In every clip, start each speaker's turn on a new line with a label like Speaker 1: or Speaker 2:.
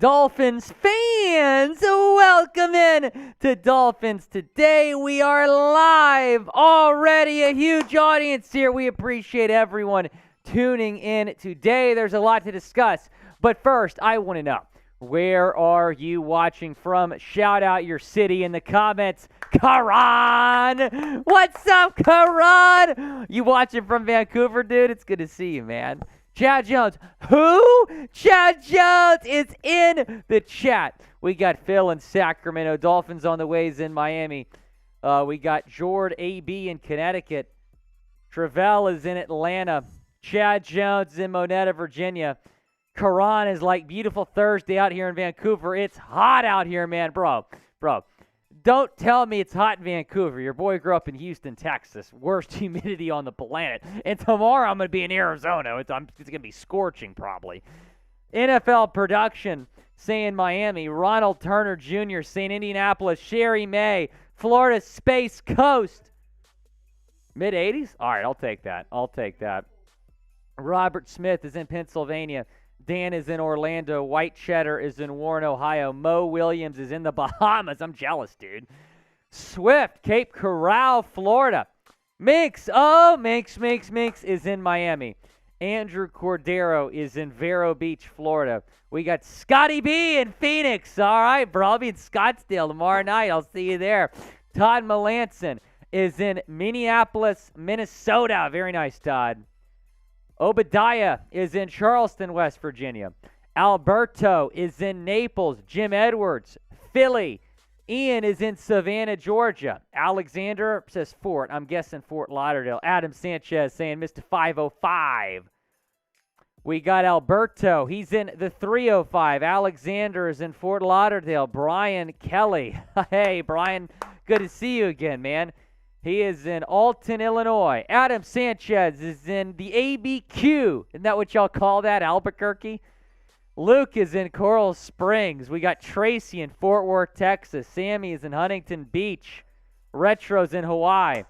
Speaker 1: Dolphins fans, welcome in to Dolphins Today. We are live already, a huge audience here. We appreciate everyone tuning in today. There's a lot to discuss, but first, I want to know, where are you watching from? Shout out your city in the comments. Karan! What's up, Karan? You watching from Vancouver, dude? It's good to see you, man. Chad Jones. Who? Chad Jones is in the chat. We got Phil in Sacramento. Dolphins on the ways in Miami. We got Jord AB in Connecticut. Travell is in Atlanta. Chad Jones is in Monetta, Virginia. Karan is like beautiful Thursday out here in Vancouver. It's hot out here, man. Bro. Don't tell me it's hot in Vancouver. Your boy grew up in Houston, Texas. Worst humidity on the planet. And tomorrow I'm going to be in Arizona. It's going to be scorching probably. NFL production saying Miami. Ronald Turner Jr. saying Indianapolis. Sherry May. Florida Space Coast. Mid-80s? All right, I'll take that. Robert Smith is in Pennsylvania. Dan is in Orlando. White Cheddar is in Warren, Ohio. Mo Williams is in the Bahamas. I'm jealous, dude. Swift, Cape Coral, Florida. Minx is in Miami. Andrew Cordero is in Vero Beach, Florida. We got Scotty B in Phoenix. All right, bro. I'll be in Scottsdale tomorrow night. I'll see you there. Todd Melanson is in Minneapolis, Minnesota. Very nice, Todd. Obadiah is in Charleston, West Virginia. Alberto is in Naples. Jim Edwards, Philly. Ian is in Savannah, Georgia. Alexander says Fort. I'm guessing Fort Lauderdale. Adam Sanchez saying Mr. 505. We got Alberto. He's in the 305. Alexander is in Fort Lauderdale. Brian Kelly. Hey, Brian, good to see you again, man. He is in Alton, Illinois. Adam Sanchez is in the ABQ. Isn't that what y'all call that, Albuquerque? Luke is in Coral Springs. We got Tracy in Fort Worth, Texas. Sammy is in Huntington Beach. Retro's in Hawaii.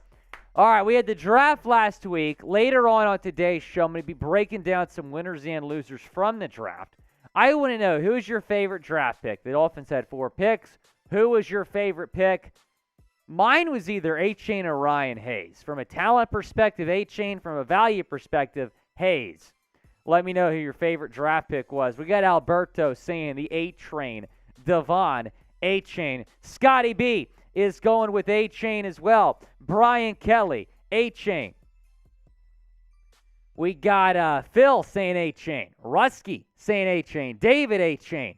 Speaker 1: All right, we had the draft last week. Later on today's show, I'm going to be breaking down some winners and losers from the draft. I want to know, who's your favorite draft pick? The Dolphins had 4 picks. Who was your favorite pick? Mine was either Achane or Ryan Hayes. From a talent perspective, Achane. From a value perspective, Hayes. Let me know who your favorite draft pick was. We got Alberto saying the A-Train. Devon, Achane. Scotty B is going with Achane as well. Brian Kelly, Achane. We got Phil saying Achane. Rusky saying Achane. David Achane.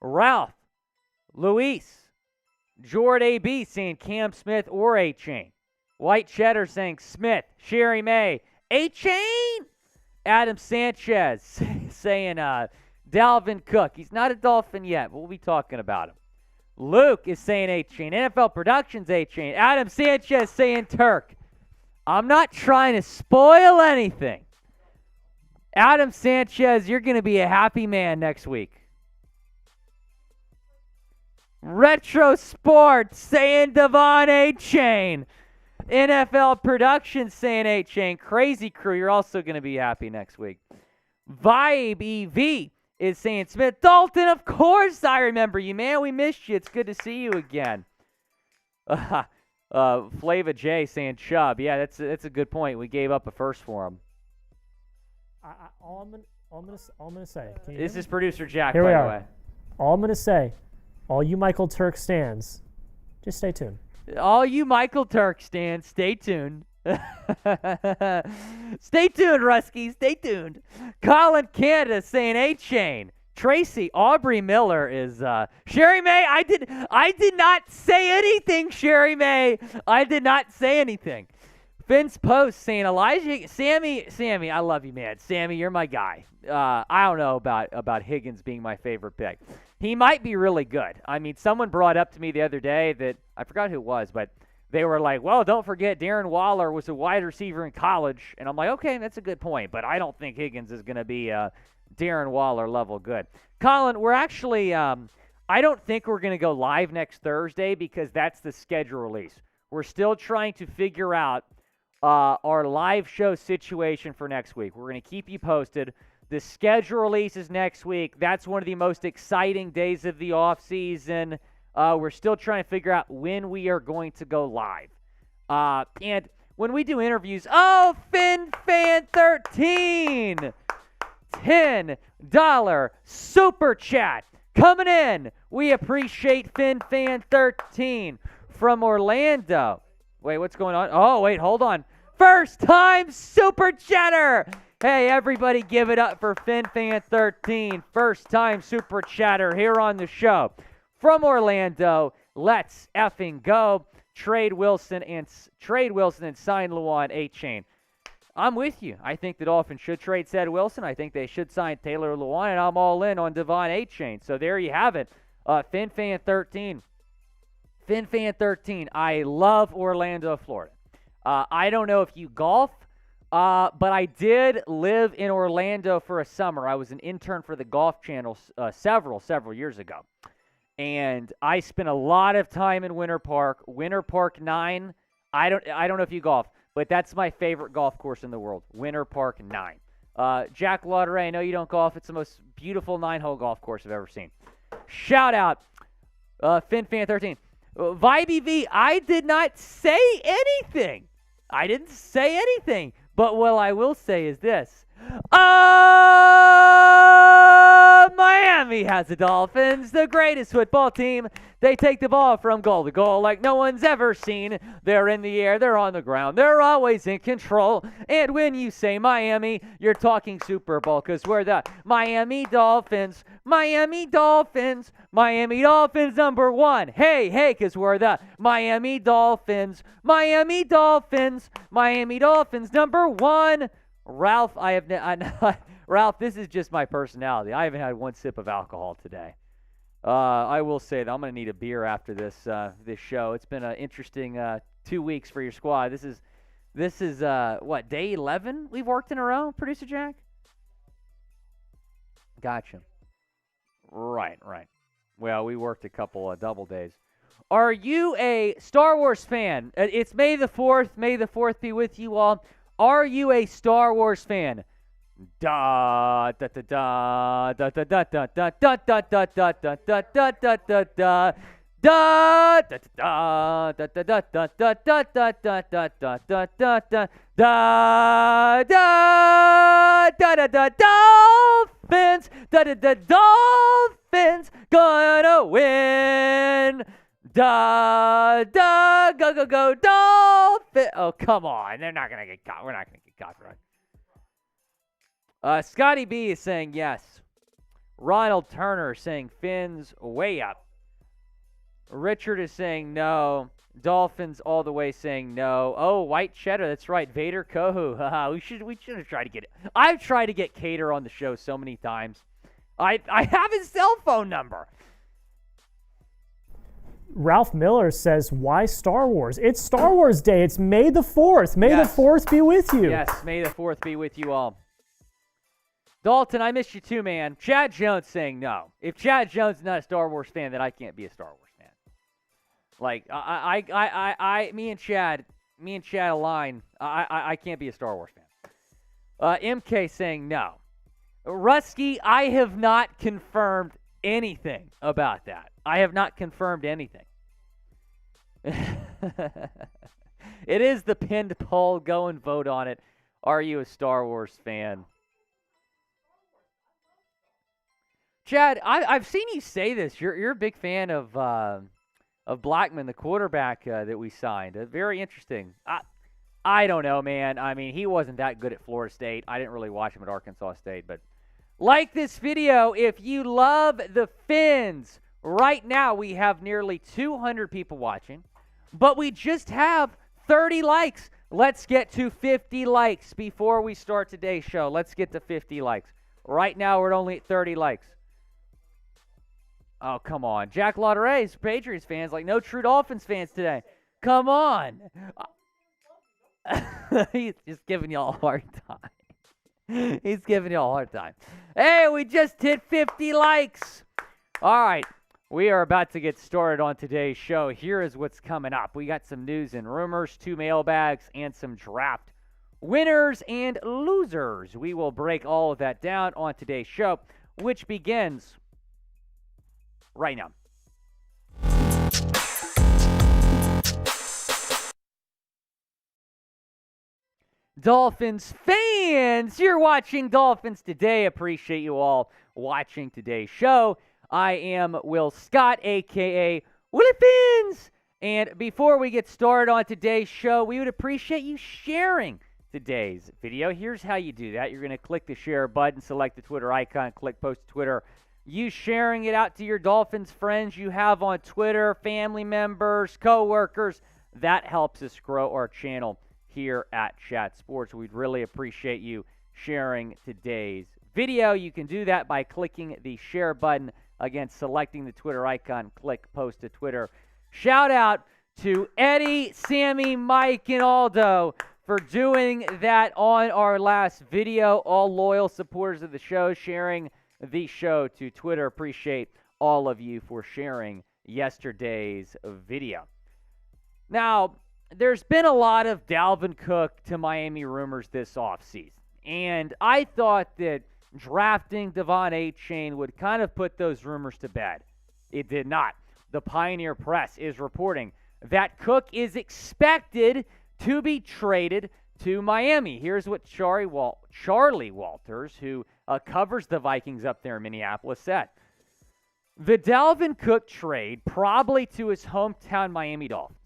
Speaker 1: Ralph. Luis. Jord AB saying Cam Smith or Achane. White Cheddar saying Smith. Sherry May. Achane. Adam Sanchez saying Dalvin Cook. He's not a Dolphin yet, but we'll be talking about him. Luke is saying Achane. NFL Productions Achane. Adam Sanchez saying Turk. I'm not trying to spoil anything. Adam Sanchez, you're going to be a happy man next week. Retro Sports saying Devon Achane. NFL Productions saying Achane. Crazy Crew, you're also going to be happy next week. Vibe EV is saying Smith. Dalton, of course I remember you, man. We missed you. It's good to see you again. Flava J saying Chubb. Yeah, that's a good point. We gave up a first for him.
Speaker 2: All I'm gonna say.
Speaker 1: This is producer Jack,
Speaker 2: Here
Speaker 1: by
Speaker 2: we
Speaker 1: the
Speaker 2: are.
Speaker 1: way.
Speaker 2: All I'm gonna say, all you Michael Turk stands, just stay tuned.
Speaker 1: All you Michael Turk stands, stay tuned. Stay tuned, Rusky. Stay tuned. Colin Canada saying Achane. Tracy Aubrey Miller is Sherry May. I did not say anything, Sherry May. I did not say anything. Finn's Post saying Elijah Sammy, I love you, man. Sammy, you're my guy. I don't know about Higgins being my favorite pick. He might be really good. I mean, someone brought up to me the other day that I forgot who it was, but they were like, well, don't forget Darren Waller was a wide receiver in college. And I'm like, okay, that's a good point, but I don't think Higgins is going to be Darren Waller level good. Colin, we're actually I don't think we're going to go live next Thursday because that's the schedule release. We're still trying to figure out our live show situation for next week. We're going to keep you posted. The schedule releases next week. That's one of the most exciting days of the offseason. We're still trying to figure out when we are going to go live. And when we do interviews, FinFan13, $10 super chat coming in. We appreciate FinFan13 from Orlando. Wait, what's going on? Oh, wait, hold on. First time super chatter. Hey, everybody give it up for FinFan13, first time super chatter here on the show. From Orlando, let's effing go. Trade Wilson and sign Luan Achane. I'm with you. I think the Dolphins should trade said Wilson. I think they should sign Taylor Lewan, and I'm all in on Devon Achane. So there you have it. FinFan13. FinFan13. I love Orlando, Florida. I don't know if you golf, but I did live in Orlando for a summer. I was an intern for the Golf Channel several years ago. And I spent a lot of time in Winter Park. Winter Park 9. I don't know if you golf, but that's my favorite golf course in the world. Winter Park 9. Jack Lauderay, I know you don't golf. It's the most beautiful 9-hole golf course I've ever seen. Shout out, FinFan13. Vibey V, I did not say anything. I didn't say anything. But what I will say is this. Miami has the Dolphins, the greatest football team. They take the ball from goal to goal like no one's ever seen. They're in the air, they're on the ground, they're always in control. And when you say Miami, you're talking Super Bowl because we're the Miami Dolphins, Miami Dolphins, Miami Dolphins #1. Hey, because we're the Miami Dolphins, Miami Dolphins, Miami Dolphins #1. Ralph, Ralph, this is just my personality. I haven't had one sip of alcohol today. I will say that I'm going to need a beer after this show. It's been an interesting 2 weeks for your squad. This is what, day 11 we've worked in a row, Producer Jack? Gotcha. Right. Well, we worked a couple of double days. Are you a Star Wars fan? It's May the 4th. May the 4th be with you all. Are you a Star Wars fan? Da da da da da da da da da da da da da da da da da da da. Da da da da da da da da da da da da da da da da da da da Dolphins, da Dolphins gonna win. Go Dolphins. Oh, come on. They're not going to get caught. We're not going to get caught, right? Scotty B is saying yes. Ronald Turner saying Fins way up. Richard is saying no. Dolphins all the way saying no. Oh, White Cheddar. That's right. Vader Kohu. we should have tried to get it. I've tried to get Cater on the show so many times. I have his cell phone number.
Speaker 2: Ralph Miller says, why Star Wars? It's Star Wars Day. It's May the 4th. May the 4th be with you.
Speaker 1: Yes, May the 4th be with you all. Dalton, I miss you too, man. Chad Jones saying no. If Chad Jones is not a Star Wars fan, then I can't be a Star Wars fan. Like, me and Chad align. I can't be a Star Wars fan. MK saying no. Rusky, I have not confirmed anything about that. I have not confirmed anything. It is the pinned poll. Go and vote on it. Are you a Star Wars fan? Chad, I've seen you say this. You're a big fan of Blackman, the quarterback that we signed. Very interesting. I don't know, man. I mean, he wasn't that good at Florida State. I didn't really watch him at Arkansas State, but like this video if you love the Fins. Right now, we have nearly 200 people watching, but we just have 30 likes. Let's get to 50 likes before we start today's show. Let's get to 50 likes. Right now, we're only at 30 likes. Oh, come on. Jack Lauderay's Patriots fans, like no true Dolphins fans today. Come on. He's just giving y'all a hard time. He's giving y'all a hard time. Hey, we just hit 50 likes. All right. We are about to get started on today's show. Here is what's coming up. We got some news and rumors, 2 mailbags, and some draft winners and losers. We will break all of that down on today's show, which begins right now. Dolphins fans, you're watching Dolphins Today. Appreciate you all watching today's show. I am Will Scott, a.k.a. Willy Fins. And before we get started on today's show, we would appreciate you sharing today's video. Here's how you do that. You're going to click the share button, select the Twitter icon, click post to Twitter. You sharing it out to your Dolphins friends you have on Twitter, family members, coworkers. That helps us grow our channel here at Chat Sports. We'd really appreciate you sharing today's video. You can do that by clicking the share button. Again, selecting the Twitter icon, click post to Twitter. Shout out to Eddie, Sammy, Mike, and Aldo for doing that on our last video. All loyal supporters of the show sharing the show to Twitter. Appreciate all of you for sharing yesterday's video. Now, there's been a lot of Dalvin Cook to Miami rumors this offseason, and I thought that drafting Devon Achane would kind of put those rumors to bed. It did not. The Pioneer Press is reporting that Cook is expected to be traded to Miami. Here's what Charlie Walters, who covers the Vikings up there in Minneapolis, said. The Dalvin Cook trade, probably to his hometown Miami Dolphins,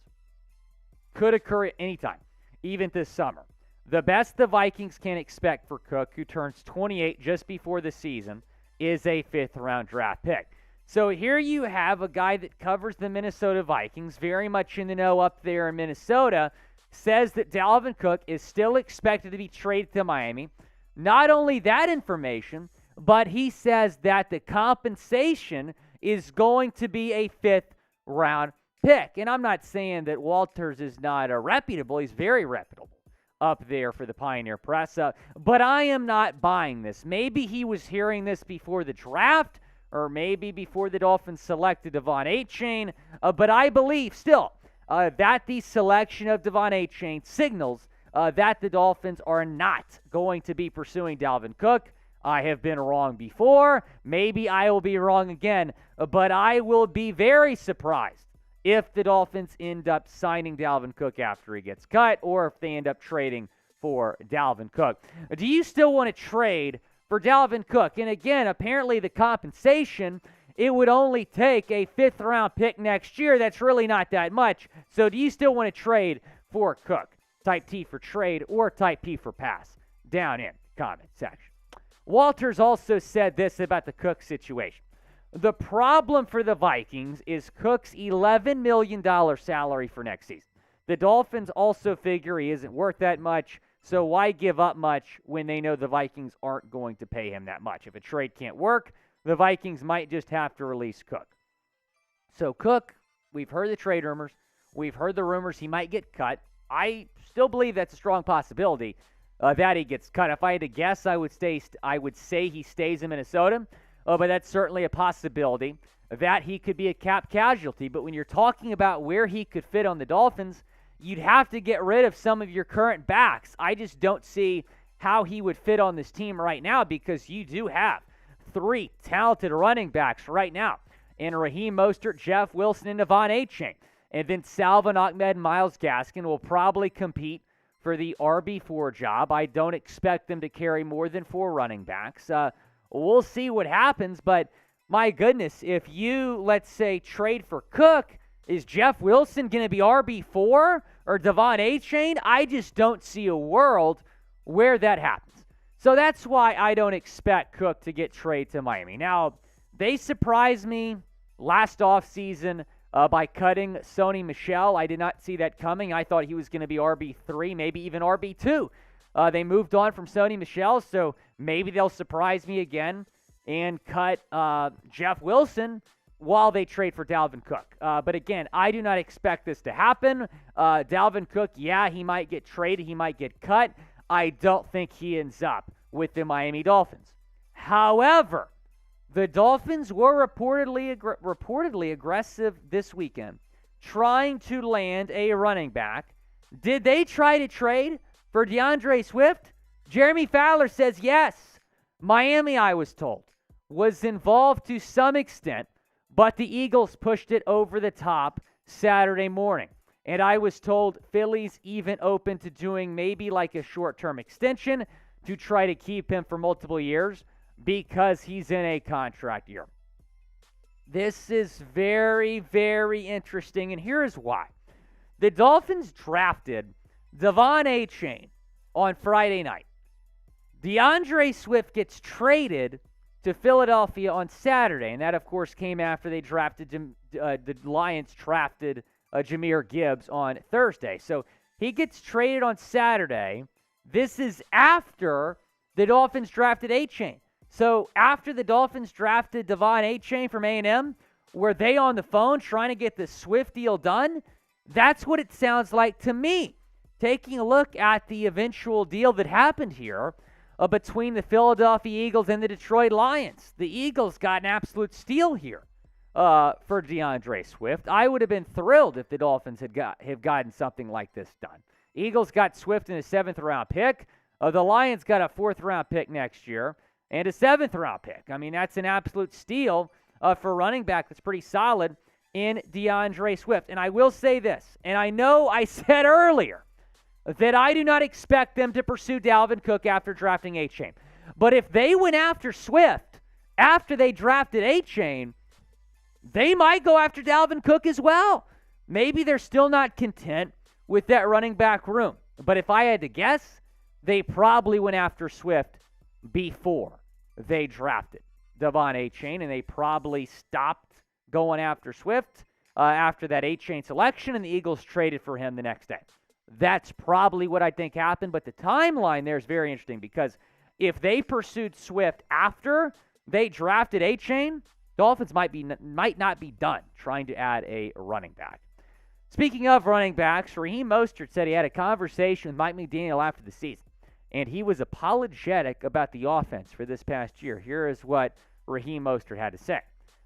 Speaker 1: could occur at any time, even this summer. The best the Vikings can expect for Cook, who turns 28 just before the season, is a fifth-round draft pick. So here you have a guy that covers the Minnesota Vikings, very much in the know up there in Minnesota, says that Dalvin Cook is still expected to be traded to Miami. Not only that information, but he says that the compensation is going to be a fifth-round pick. And I'm not saying that Walters is not reputable. He's very reputable up there for the Pioneer Press. But I am not buying this. Maybe he was hearing this before the draft, or maybe before the Dolphins selected Devon Achane. But I believe still that the selection of Devon Achane signals that the Dolphins are not going to be pursuing Dalvin Cook. I have been wrong before. Maybe I will be wrong again. But I will be very surprised if the Dolphins end up signing Dalvin Cook after he gets cut, or if they end up trading for Dalvin Cook. Do you still want to trade for Dalvin Cook? And again, apparently the compensation, it would only take a fifth-round pick next year. That's really not that much. So do you still want to trade for Cook? Type T for trade or type P for pass down in the comment section. Walters also said this about the Cook situation. The problem for the Vikings is Cook's $11 million salary for next season. The Dolphins also figure he isn't worth that much, so why give up much when they know the Vikings aren't going to pay him that much? If a trade can't work, the Vikings might just have to release Cook. So Cook, we've heard the trade rumors. We've heard the rumors he might get cut. I still believe that's a strong possibility that he gets cut. If I had to guess, I would say he stays in Minnesota. But that's certainly a possibility that he could be a cap casualty. But when you're talking about where he could fit on the Dolphins, you'd have to get rid of some of your current backs. I just don't see how he would fit on this team right now, because you do have three talented running backs right now in Raheem Mostert, Jeff Wilson, and Devon Achane. And then Salvon Ahmed and Myles Gaskin will probably compete for the RB4 job. I don't expect them to carry more than four running backs. We'll see what happens, but my goodness, if you, let's say, trade for Cook, is Jeff Wilson going to be RB4 or Devon Achane? I just don't see a world where that happens. So that's why I don't expect Cook to get traded to Miami. Now, they surprised me last offseason by cutting Sony Michel. I did not see that coming. I thought he was going to be RB3, maybe even RB2. They moved on from Sony Michel, so maybe they'll surprise me again and cut Jeff Wilson while they trade for Dalvin Cook. But again, I do not expect this to happen. Dalvin Cook, yeah, he might get traded. He might get cut. I don't think he ends up with the Miami Dolphins. However, the Dolphins were reportedly aggressive this weekend, trying to land a running back. Did they try to trade for DeAndre Swift? Jeremy Fowler says yes. Miami, I was told, was involved to some extent, but the Eagles pushed it over the top Saturday morning. And I was told Philly's even open to doing maybe like a short-term extension to try to keep him for multiple years because he's in a contract year. This is very, very interesting, and here is why. The Dolphins drafted Devon Achane on Friday night. DeAndre Swift gets traded to Philadelphia on Saturday, and that, of course, came after they drafted the Lions drafted Jahmyr Gibbs on Thursday. So he gets traded on Saturday. This is after the Dolphins drafted Achane. So after the Dolphins drafted Devon Achane from A&M, were they on the phone trying to get the Swift deal done? That's what it sounds like to me. Taking a look at the eventual deal that happened here between the Philadelphia Eagles and the Detroit Lions. The Eagles got an absolute steal here for DeAndre Swift. I would have been thrilled if the Dolphins have gotten something like this done. Eagles got Swift in a 7th-round pick. The Lions got a 4th-round pick next year and a 7th-round pick. I mean, that's an absolute steal for running back that's pretty solid in DeAndre Swift. And I will say this, and I know I said earlier that I do not expect them to pursue Dalvin Cook after drafting Achane. But if they went after Swift after they drafted Achane, they might go after Dalvin Cook as well. Maybe they're still not content with that running back room. But if I had to guess, they probably went after Swift before they drafted Devon Achane, and they probably stopped going after Swift after that Achane selection, and the Eagles traded for him the next day. That's probably what I think happened, but the timeline there is very interesting because if they pursued Swift after they drafted Achane, Dolphins might not be done trying to add a running back. Speaking of running backs, Raheem Mostert said he had a conversation with Mike McDaniel after the season, and he was apologetic about the offense for this past year. Here is what Raheem Mostert had to say.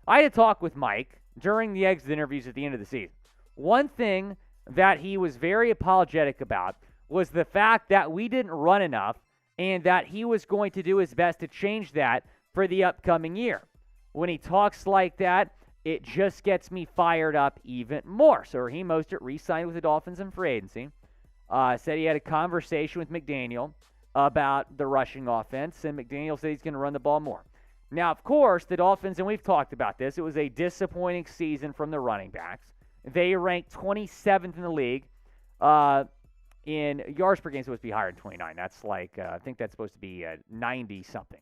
Speaker 1: I had a talk with Mike during the exit interviews at the end of the season. One thing that he was very apologetic about was the fact that we didn't run enough and that he was going to do his best to change that for the upcoming year. When he talks like that, it just gets me fired up even more. So Raheem Mostert re-signed with the Dolphins in free agency. Said he had a conversation with McDaniel about the rushing offense, and McDaniel said he's going to run the ball more. Now, of course, the Dolphins, and we've talked about this, it was a disappointing season from the running backs. They ranked 27th in the league in yards per game. Supposed to be higher than 29. That's like, I think that's supposed to be 90-something.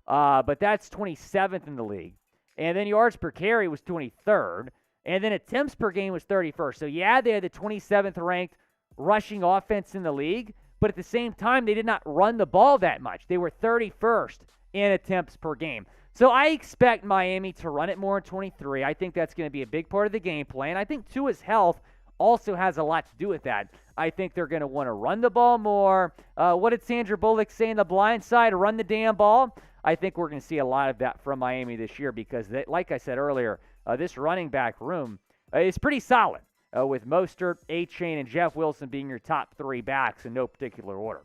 Speaker 1: But that's 27th in the league. And then yards per carry was 23rd. And then attempts per game was 31st. So, yeah, they had the 27th ranked rushing offense in the league. But at the same time, they did not run the ball that much. They were 31st in attempts per game. So I expect Miami to run it more in 23. I think that's going to be a big part of the game plan. I think Tua's health also has a lot to do with that. I think they're going to want to run the ball more. What did Sandra Bullock say in The Blind Side? Run the damn ball. I think we're going to see a lot of that from Miami this year because, like I said earlier, this running back room is pretty solid with Mostert, Achane, and Jeff Wilson being your top 3 backs in no particular order.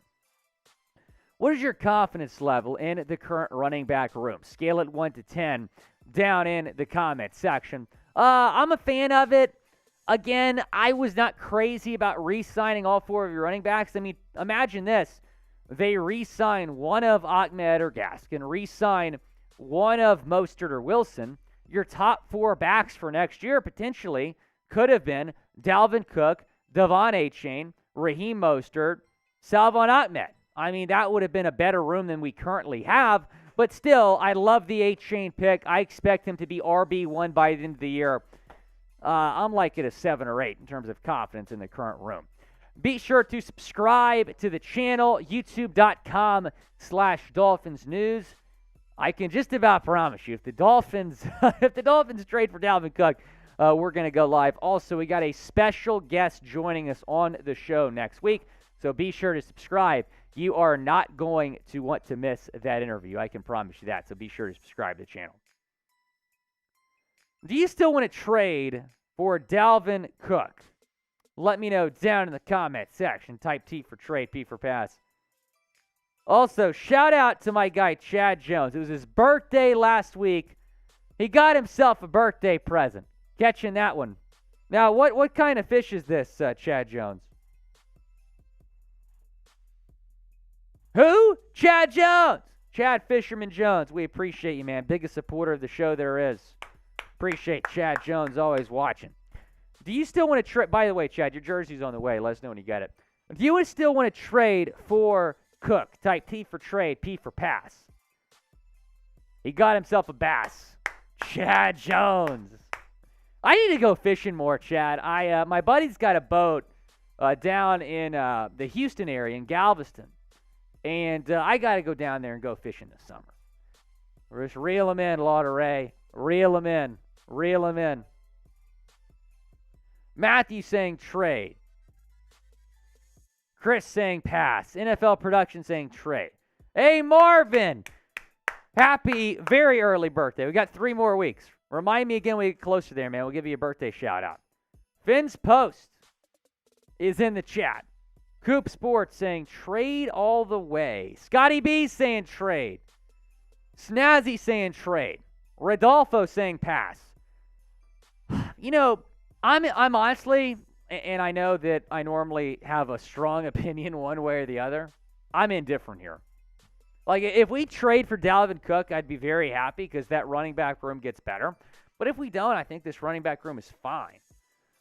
Speaker 1: What is your confidence level in the current running back room? Scale it 1 to 10 down in the comment section. I'm a fan of it. Again, I was not crazy about re-signing all 4 of your running backs. I mean, imagine this. They re-sign one of Ahmed or Gaskin, re-sign one of Mostert or Wilson. Your top 4 backs for next year potentially could have been Dalvin Cook, Devon Achane, Raheem Mostert, Salvon Ahmed. I mean, that would have been a better room than we currently have. But still, I love the Achane pick. I expect him to be RB1 by the end of the year. I'm like at a 7 or 8 in terms of confidence in the current room. Be sure to subscribe to the channel, youtube.com/Dolphins News. I can just about promise you, if the Dolphins trade for Dalvin Cook, we're going to go live. Also, we got a special guest joining us on the show next week, so be sure to subscribe. You are not going to want to miss that interview. I can promise you that, so be sure to subscribe to the channel. Do you still want to trade for Dalvin Cook? Let me know down in the comment section. Type T for trade, P for pass. Also, shout out to my guy, Chad Jones. It was his birthday last week. He got himself a birthday present. Catching that one. Now, what kind of fish is this, Chad Jones? Who? Chad Jones. Chad Fisherman Jones. We appreciate you, man. Biggest supporter of the show there is. Appreciate Chad Jones always watching. Do you still want to trade? By the way, Chad, your jersey's on the way. Let us know when you get it. Do you still want to trade for Cook? Type T for trade, P for pass. He got himself a bass. Chad Jones. I need to go fishing more, Chad. My buddy's got a boat down in the Houston area in Galveston. And I got to go down there and go fishing this summer. We're just reel them in, Lauderay. Reel them in. Reel them in. Matthew saying trade. Chris saying pass. NFL production saying trade. Hey, Marvin. Happy very early birthday. We got 3 more weeks. Remind me again when we get closer there, man. We'll give you a birthday shout out. Finn's post is in the chat. Coop Sports saying trade all the way. Scotty B saying trade. Snazzy saying trade. Rodolfo saying pass. You know, I'm honestly, and I know that I normally have a strong opinion one way or the other, I'm indifferent here. Like, if we trade for Dalvin Cook, I'd be very happy because that running back room gets better. But if we don't, I think this running back room is fine.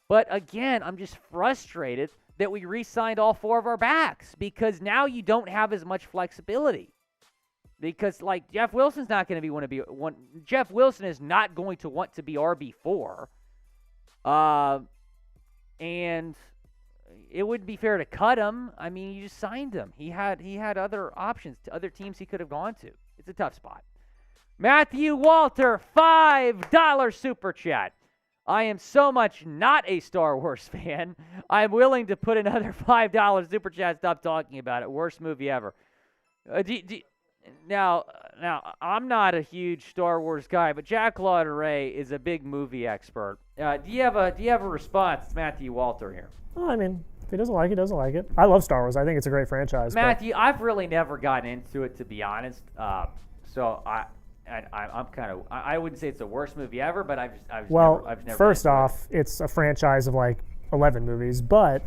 Speaker 1: But again, I'm just frustrated that we re-signed all 4 of our backs because now you don't have as much flexibility. Because, like, Jeff Wilson's not going to be one. Jeff Wilson is not going to want to be RB4. And it wouldn't be fair to cut him. I mean, you just signed him. He had other options, to other teams he could have gone to. It's a tough spot. Matthew Walter, $5 super chat. I am so much not a Star Wars fan. I'm willing to put another $5 super chat. Stop talking about it. Worst movie ever. Now, I'm not a huge Star Wars guy, but Jack Lauderay is a big movie expert. Do you have a response, Matthew Walter here?
Speaker 2: Well, I mean, if he doesn't like it, doesn't like it. I love Star Wars. I think it's a great franchise.
Speaker 1: Matthew, I've really never gotten into it, to be honest. So I'm kind of, I wouldn't say it's the worst movie ever, but I've never.
Speaker 2: First off, it's a franchise of like 11 movies, but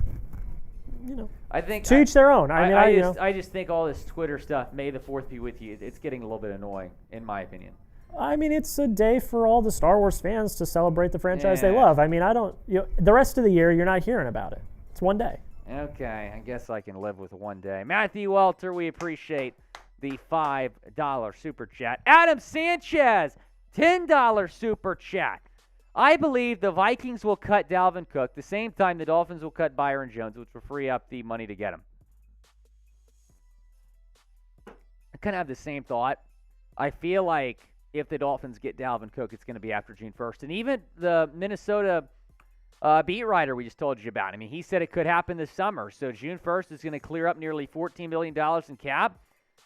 Speaker 2: you know,
Speaker 1: I think
Speaker 2: to each their own.
Speaker 1: I just think all this Twitter stuff, May the 4th be with you, it's getting a little bit annoying, in my opinion.
Speaker 2: I mean, it's a day for all the Star Wars fans to celebrate the franchise they love. I mean, the rest of the year, you're not hearing about it. It's one day.
Speaker 1: Okay, I guess I can live with one day. Matthew Walter, we appreciate the $5 super chat. Adam Sanchez, $10 super chat. I believe the Vikings will cut Dalvin Cook the same time the Dolphins will cut Byron Jones, which will free up the money to get him. I kind of have the same thought. I feel like if the Dolphins get Dalvin Cook, it's going to be after June 1st. And even the Minnesota beat writer we just told you about, I mean, he said it could happen this summer. So June 1st is going to clear up nearly $14 million in cap.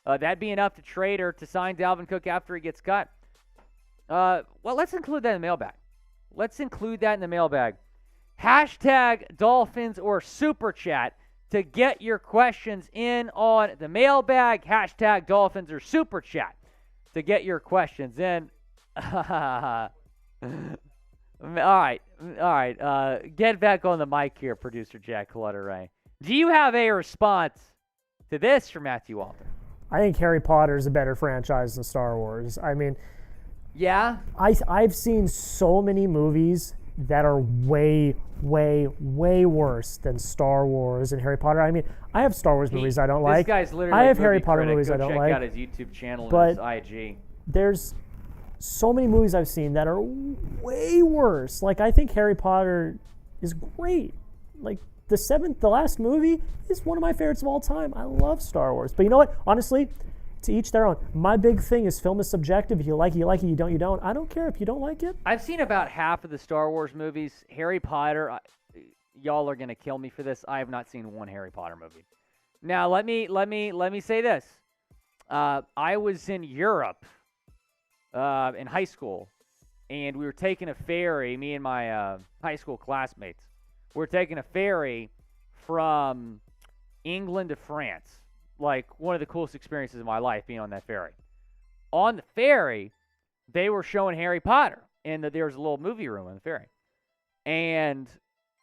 Speaker 1: That'd be enough to trade or to sign Dalvin Cook after he gets cut. Well, let's include that in the mailbag. Hashtag Dolphins or Super Chat to get your questions in on the mailbag. Hashtag Dolphins or Super Chat to get your questions in. All right. Get back on the mic here, producer Jack Clutteray. Do you have a response to this from Matthew Walter?
Speaker 2: I think Harry Potter is a better franchise than Star Wars. I mean,
Speaker 1: yeah,
Speaker 2: I've seen so many movies that are way, way, way worse than Star Wars and Harry Potter. I mean, I have Star Wars movies I don't like.
Speaker 1: This guy's literally
Speaker 2: I have
Speaker 1: a
Speaker 2: Harry
Speaker 1: movie
Speaker 2: Potter
Speaker 1: critic.
Speaker 2: movies
Speaker 1: Go
Speaker 2: I don't
Speaker 1: check
Speaker 2: like.
Speaker 1: out his YouTube channel
Speaker 2: but
Speaker 1: and his IG.
Speaker 2: There's so many movies I've seen that are way worse. Like, I think Harry Potter is great. Like, the last movie is one of my favorites of all time. I love Star Wars. But you know what? Honestly, to each their own. My big thing is film is subjective. If you like it, you like it. You don't, you don't. I don't care if you don't like it.
Speaker 1: I've seen about half of the Star Wars movies. Harry Potter, y'all are going to kill me for this. I have not seen one Harry Potter movie. Now, let me say this. I was in Europe in high school, and we were taking a ferry, me and my high school classmates. We're taking a ferry from England to France. Like, one of the coolest experiences of my life, being on that ferry. On the ferry, they were showing Harry Potter, and there was a little movie room on the ferry. And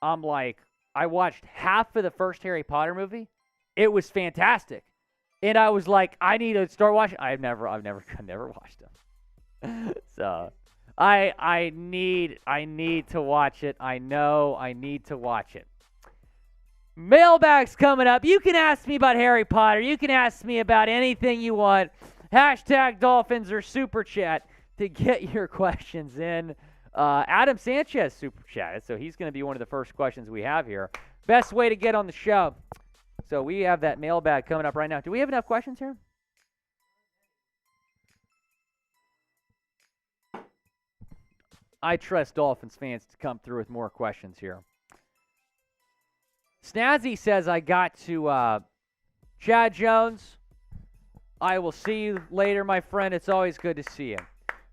Speaker 1: I'm like, I watched half of the first Harry Potter movie. It was fantastic. And I was like, I need to start watching. I've never watched them. So I need to watch it. I know I need to watch it. Mailbag's coming up. You can ask me about Harry Potter. You can ask me about anything you want. Hashtag Dolphins or Super Chat to get your questions in. Adam Sanchez Super Chat. So he's going to be one of the first questions we have here. Best way to get on the show. So we have that mailbag coming up right now. Do we have enough questions here? I trust Dolphins fans to come through with more questions here. Snazzy says, I got to Chad Jones. I will see you later, my friend. It's always good to see you.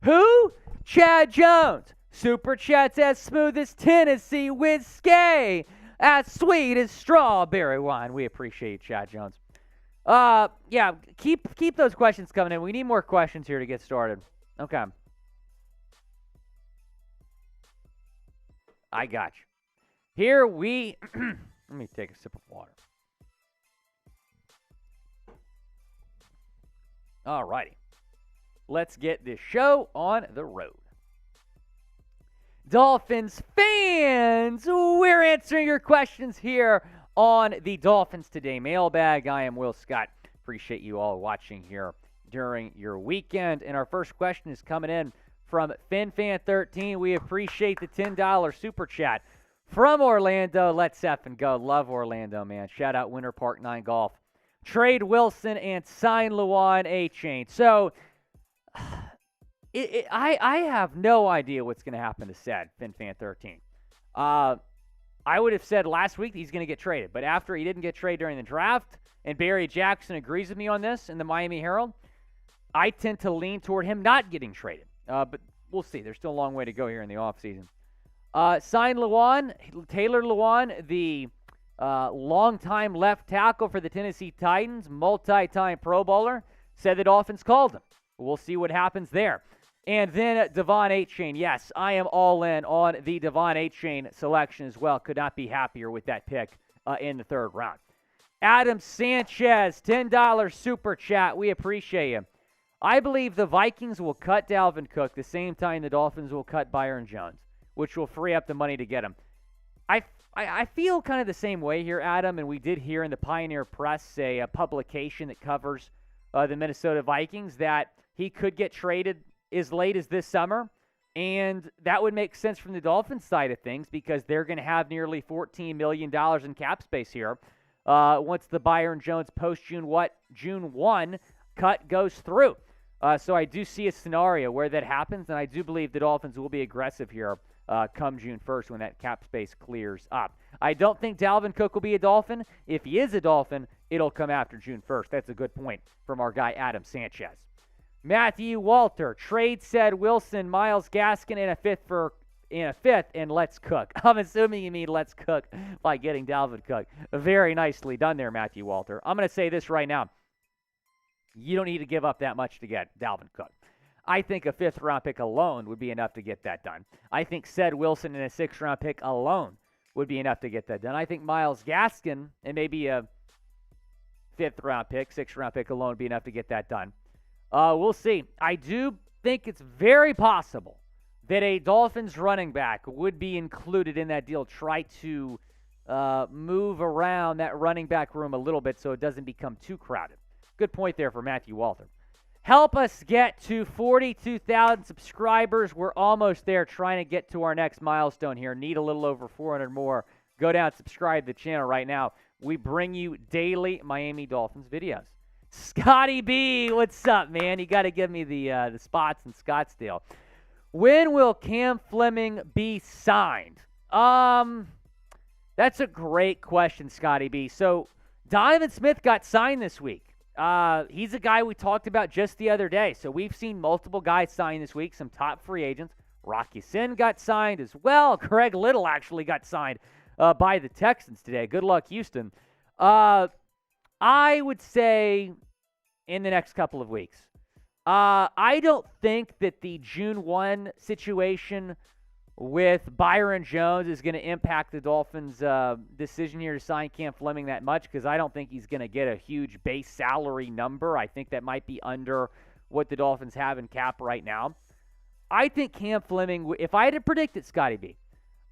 Speaker 1: Who? Chad Jones. Super Chat's as smooth as Tennessee whiskey. As sweet as strawberry wine. We appreciate you, Chad Jones. Yeah, keep those questions coming in. We need more questions here to get started. Okay. I got you. Here we... Let me take a sip of water. All righty. Let's get this show on the road. Dolphins fans, we're answering your questions here on the Dolphins Today mailbag. I am Will Scott. Appreciate you all watching here during your weekend. And our first question is coming in from FinFan13. We appreciate the $10 super chat from Orlando. Let's effing go. Love Orlando, man. Shout out Winter Park 9 Golf. Trade Wilson and sign Luan Achane. So, I have no idea what's going to happen to said FinFan13. I would have said last week he's going to get traded, but after he didn't get traded during the draft, and Barry Jackson agrees with me on this in the Miami Herald, I tend to lean toward him not getting traded. But we'll see. There's still a long way to go here in the offseason. Sign Luan, Taylor Luan, the longtime left tackle for the Tennessee Titans, multi-time Pro Bowler, said the Dolphins called him. We'll see what happens there. And then Devon Achane. Yes, I am all in on the Devon Achane selection as well. Could not be happier with that pick in the third round. Adam Sanchez, $10 super chat. We appreciate you. I believe the Vikings will cut Dalvin Cook the same time the Dolphins will cut Byron Jones, which will free up the money to get him. I feel kind of the same way here, Adam, and we did hear in the Pioneer Press, a publication that covers the Minnesota Vikings, that he could get traded as late as this summer, and that would make sense from the Dolphins side of things because they're going to have nearly $14 million in cap space here once the Byron Jones post-June 1 cut goes through. So I do see a scenario where that happens, and I do believe the Dolphins will be aggressive here come June 1st when that cap space clears up. I don't think Dalvin Cook will be a Dolphin. If he is a Dolphin, it'll come after June 1st. That's a good point from our guy Adam Sanchez. Matthew Walter, trade said Wilson, Myles Gaskin in a fifth, and let's cook. I'm assuming you mean let's cook by getting Dalvin Cook. Very nicely done there, Matthew Walter. I'm going to say this right now. You don't need to give up that much to get Dalvin Cook. I think a fifth-round pick alone would be enough to get that done. I think said Wilson and a sixth-round pick alone would be enough to get that done. I think Myles Gaskin and maybe a fifth-round pick, sixth-round pick alone would be enough to get that done. We'll see. I do think it's very possible that a Dolphins running back would be included in that deal. Try to move around that running back room a little bit so it doesn't become too crowded. Good point there for Matthew Walter. Help us get to 42,000 subscribers. We're almost there, trying to get to our next milestone here. Need a little over 400 more. Go down, subscribe to the channel right now. We bring you daily Miami Dolphins videos. Scotty B, what's up, man? You got to give me the spots in Scottsdale. When will Cam Fleming be signed? That's a great question, Scotty B. So Donovan Smith got signed this week. He's a guy we talked about just the other day. So we've seen multiple guys sign this week, some top free agents. Rocky Sin got signed as well. Craig Little actually got signed by the Texans today. Good luck, Houston. I would say in the next couple of weeks. I don't think that the June 1 situation with Byron Jones is going to impact the Dolphins' decision here to sign Cam Fleming that much, because I don't think he's going to get a huge base salary number. I think that might be under what the Dolphins have in cap right now. I think Cam Fleming, if I had to predict it, Scotty B,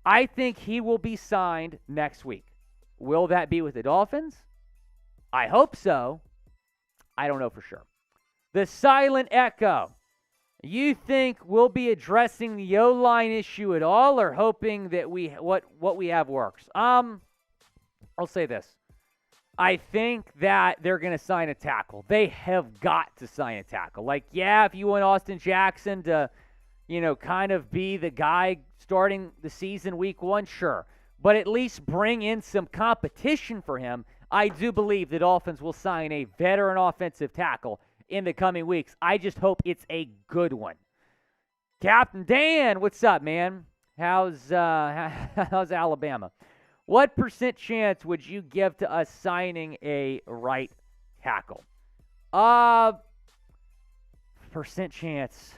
Speaker 1: I think he will be signed next week. Will that be with the Dolphins? I hope so. I don't know for sure. The Silent Echo. You think we'll be addressing the O-line issue at all, or hoping that what we have works? I'll say this. I think that they're going to sign a tackle. They have got to sign a tackle. Like, yeah, if you want Austin Jackson to, kind of be the guy starting the season week 1, sure. But at least bring in some competition for him. I do believe the Dolphins will sign a veteran offensive tackle in the coming weeks. I just hope it's a good one. Captain Dan, what's up, man? How's Alabama? What % chance would you give to us signing a right tackle? Percent chance.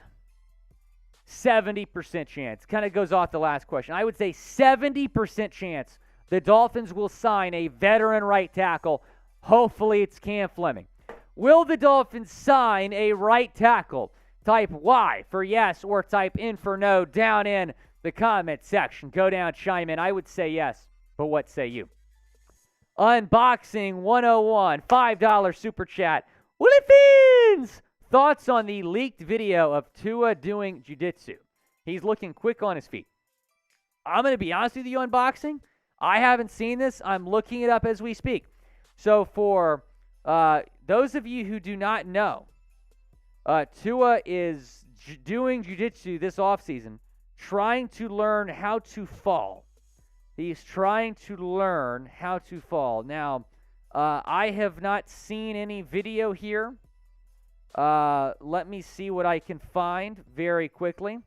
Speaker 1: 70% chance. Kind of goes off the last question. I would say 70% chance the Dolphins will sign a veteran right tackle. Hopefully it's Cam Fleming. Will the Dolphins sign a right tackle? Type Y for yes or type in for no down in the comment section. Go down, chime in. I would say yes, but what say you? Unboxing 101, $5 super chat. Willy Fins! Thoughts on the leaked video of Tua doing jiu-jitsu? He's looking quick on his feet. I'm going to be honest with you, Unboxing. I haven't seen this. I'm looking it up as we speak. So for those of you who do not know, Tua is doing jiu-jitsu this offseason, trying to learn how to fall. He's trying to learn how to fall. Now, I have not seen any video here. Let me see what I can find very quickly.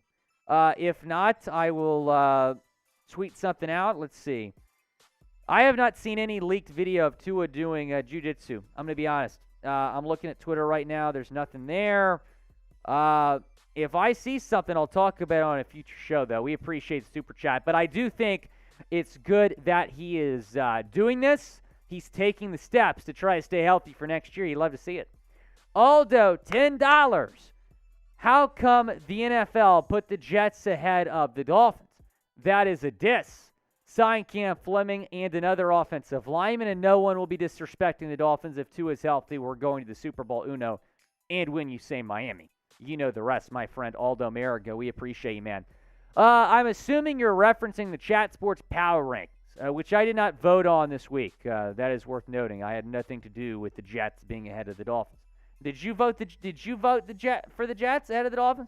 Speaker 1: If not, I will tweet something out. Let's see. I have not seen any leaked video of Tua doing jiu-jitsu. I'm going to be honest. I'm looking at Twitter right now. There's nothing there. If I see something, I'll talk about it on a future show, though. We appreciate the super chat. But I do think it's good that he is doing this. He's taking the steps to try to stay healthy for next year. You'd love to see it. Aldo, $10. How come the NFL put the Jets ahead of the Dolphins? That is a diss. Sign Cam Fleming and another offensive lineman, and no one will be disrespecting the Dolphins if Tua is healthy. We're going to the Super Bowl Uno, and when you say Miami. You know the rest, my friend Aldo Marigo. We appreciate you, man. I'm assuming you're referencing the Chat Sports Power Rankings, which I did not vote on this week. That is worth noting. I had nothing to do with the Jets being ahead of the Dolphins. Did you vote for the Jets ahead of the Dolphins?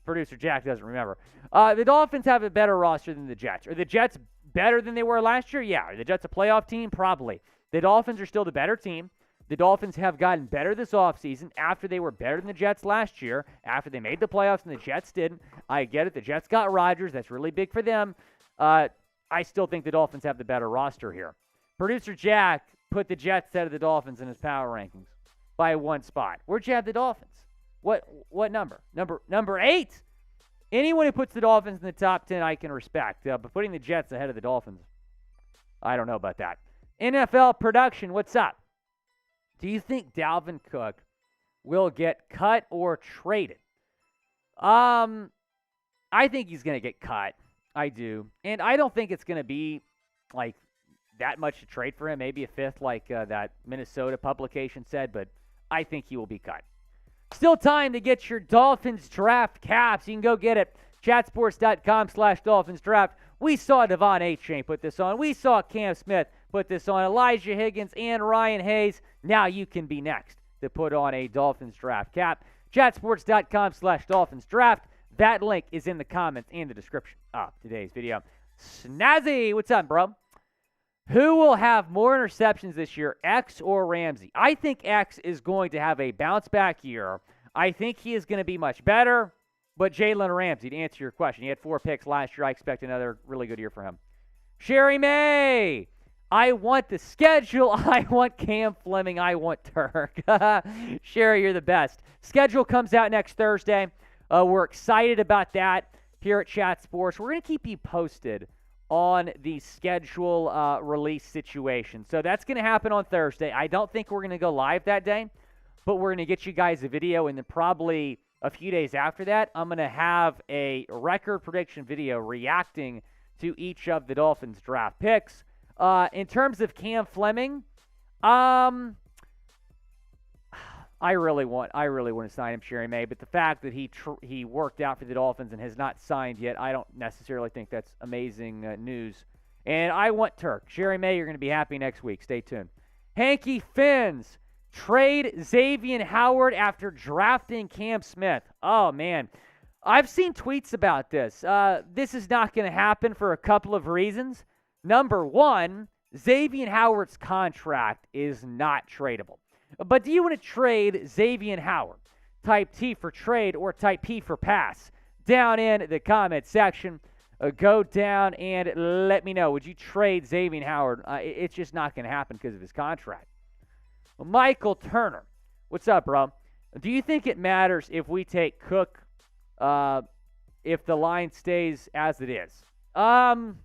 Speaker 1: Producer Jack doesn't remember. The Dolphins have a better roster than the Jets. Are the Jets better than they were last year? Yeah. Are the Jets a playoff team? Probably. The Dolphins are still the better team. The Dolphins have gotten better this offseason after they were better than the Jets last year, after they made the playoffs and the Jets didn't. I get it. The Jets got Rodgers. That's really big for them. I still think the Dolphins have the better roster here. Producer Jack put the Jets ahead of the Dolphins in his power rankings by 1 spot. Where'd you have the Dolphins? What number? Number 8? Anyone who puts the Dolphins in the top 10, I can respect. But putting the Jets ahead of the Dolphins, I don't know about that. NFL production, what's up? Do you think Dalvin Cook will get cut or traded? I think he's going to get cut. I do. And I don't think it's going to be like that much to trade for him. Maybe a fifth like that Minnesota publication said, but I think he will be cut. Still time to get your Dolphins draft caps. You can go get it. Chatsports.com/Dolphins draft. We saw Devon Achane put this on. We saw Cam Smith put this on. Elijah Higgins and Ryan Hayes. Now you can be next to put on a Dolphins draft cap. Chatsports.com/Dolphins draft. That link is in the comments and the description of today's video. Snazzy, what's up, bro? Who will have more interceptions this year, X or Ramsey? I think X is going to have a bounce-back year. I think he is going to be much better. But Jalen Ramsey, to answer your question, he had 4 picks last year. I expect another really good year for him. Sherry May, I want the schedule. I want Cam Fleming. I want Turk. Sherry, you're the best. Schedule comes out next Thursday. We're excited about that here at Chat Sports. We're going to keep you posted on the schedule release situation. So that's going to happen on Thursday. I don't think we're going to go live that day, but we're going to get you guys a video, and then probably a few days after that, I'm going to have a record prediction video reacting to each of the Dolphins draft picks. In terms of Cam Fleming, I really want to sign him, Sherry May, but the fact that he worked out for the Dolphins and has not signed yet, I don't necessarily think that's amazing news. And I want Turk. Sherry May, you're going to be happy next week. Stay tuned. Hanky Fins, trade Xavier Howard after drafting Cam Smith. Oh, man. I've seen tweets about this. This is not going to happen for a couple of reasons. Number one, Xavier Howard's contract is not tradable. But do you want to trade Xavier Howard? Type T for trade or type P for pass. Down in the comment section, go down and let me know. Would you trade Xavier Howard? It's just not going to happen because of his contract. Michael Turner, what's up, bro? Do you think it matters if we take Cook if the line stays as it is? I'm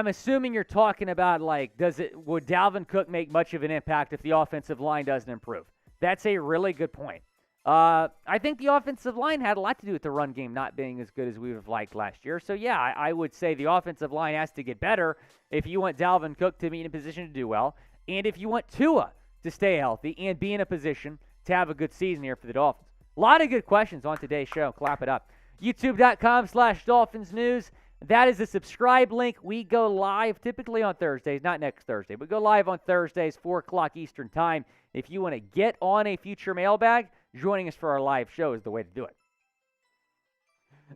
Speaker 1: assuming you're talking about, like, would Dalvin Cook make much of an impact if the offensive line doesn't improve? That's a really good point. I think the offensive line had a lot to do with the run game not being as good as we would have liked last year. So, yeah, I would say the offensive line has to get better if you want Dalvin Cook to be in a position to do well, and if you want Tua to stay healthy and be in a position to have a good season here for the Dolphins. A lot of good questions on today's show. Clap it up. YouTube.com/Dolphins News. That is the subscribe link. We go live typically on Thursdays, not next Thursday, but go live on Thursdays, 4 o'clock Eastern Time. If you want to get on a future mailbag, joining us for our live show is the way to do it.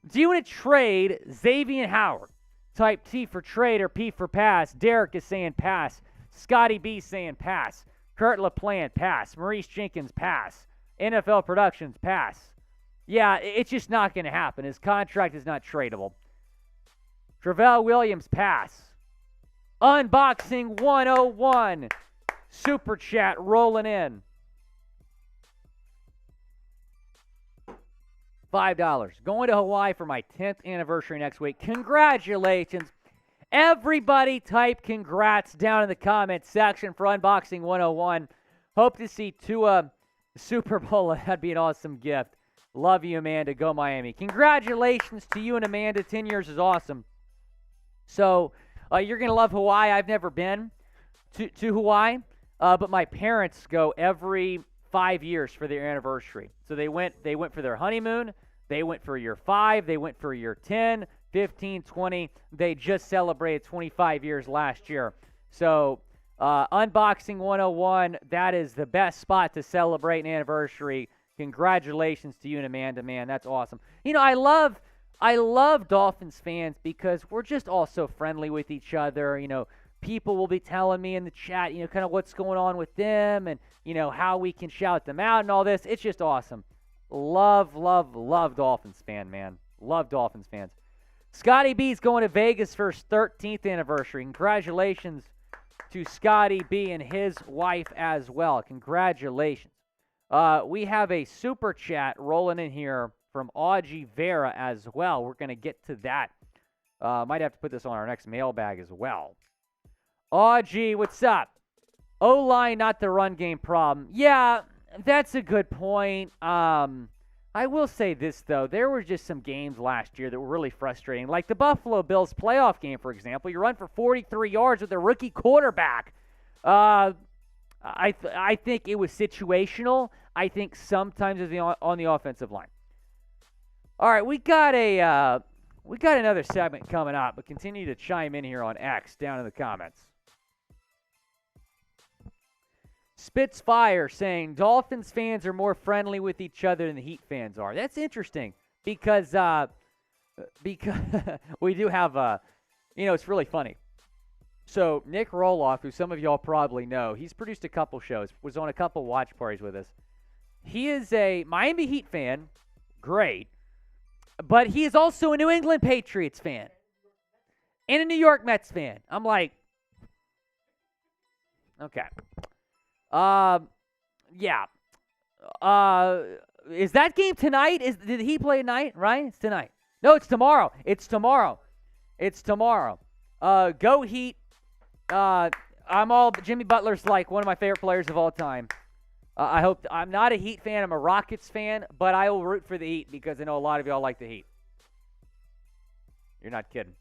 Speaker 1: Do you want to trade Xavier Howard? Type T for trade or P for pass. Derek is saying pass. Scotty B saying pass. Kurt LaPlante, pass. Maurice Jenkins, pass. NFL Productions, pass. Yeah, it's just not going to happen. His contract is not tradable. Travell Williams, pass. Unboxing 101. Super chat rolling in. $5. Going to Hawaii for my 10th anniversary next week. Congratulations. Everybody type congrats down in the comments section for Unboxing 101. Hope to see Tua Super Bowl. That'd be an awesome gift. Love you, Amanda. Go Miami. Congratulations to you and Amanda. 10 years is awesome. So you're going to love Hawaii. I've never been to Hawaii, but my parents go every 5 years for their anniversary. So they went for their honeymoon. They went for year 5. They went for year 10, 15, 20. They just celebrated 25 years last year. So Unboxing 101, that is the best spot to celebrate an anniversary. Congratulations to you and Amanda, man. That's awesome. You know, I love Dolphins fans because we're just all so friendly with each other. You know, people will be telling me in the chat, you know, kind of what's going on with them and, you know, how we can shout them out and all this. It's just awesome. Love Dolphins fan, man. Love Dolphins fans. Scotty B's going to Vegas for his 13th anniversary. Congratulations to Scotty B and his wife as well. Congratulations. We have a super chat rolling in here from Augie Vera as well. We're going to get to that. Might have to put this on our next mailbag as well. Augie, what's up? O-line, not the run game problem. Yeah, that's a good point. I will say this, though. There were just some games last year that were really frustrating. Like the Buffalo Bills playoff game, for example. You run for 43 yards with a rookie quarterback. I think it was situational. I think sometimes it's on the offensive line. All right, we got another segment coming up, but continue to chime in here on X down in the comments. Spitsfire saying Dolphins fans are more friendly with each other than the Heat fans are. That's interesting because we do have it's really funny. So Nick Roloff, who some of y'all probably know, he's produced a couple shows, was on a couple watch parties with us. He is a Miami Heat fan, great, but he is also a New England Patriots fan. and a New York Mets fan. I'm like, okay. Yeah. Is that game tonight? Did he play tonight? Right? It's tonight. No, it's tomorrow. It's tomorrow. Go Heat. Jimmy Butler's like one of my favorite players of all time. I'm not a Heat fan. I'm a Rockets fan, but I will root for the Heat because I know a lot of y'all like the Heat. You're not kidding.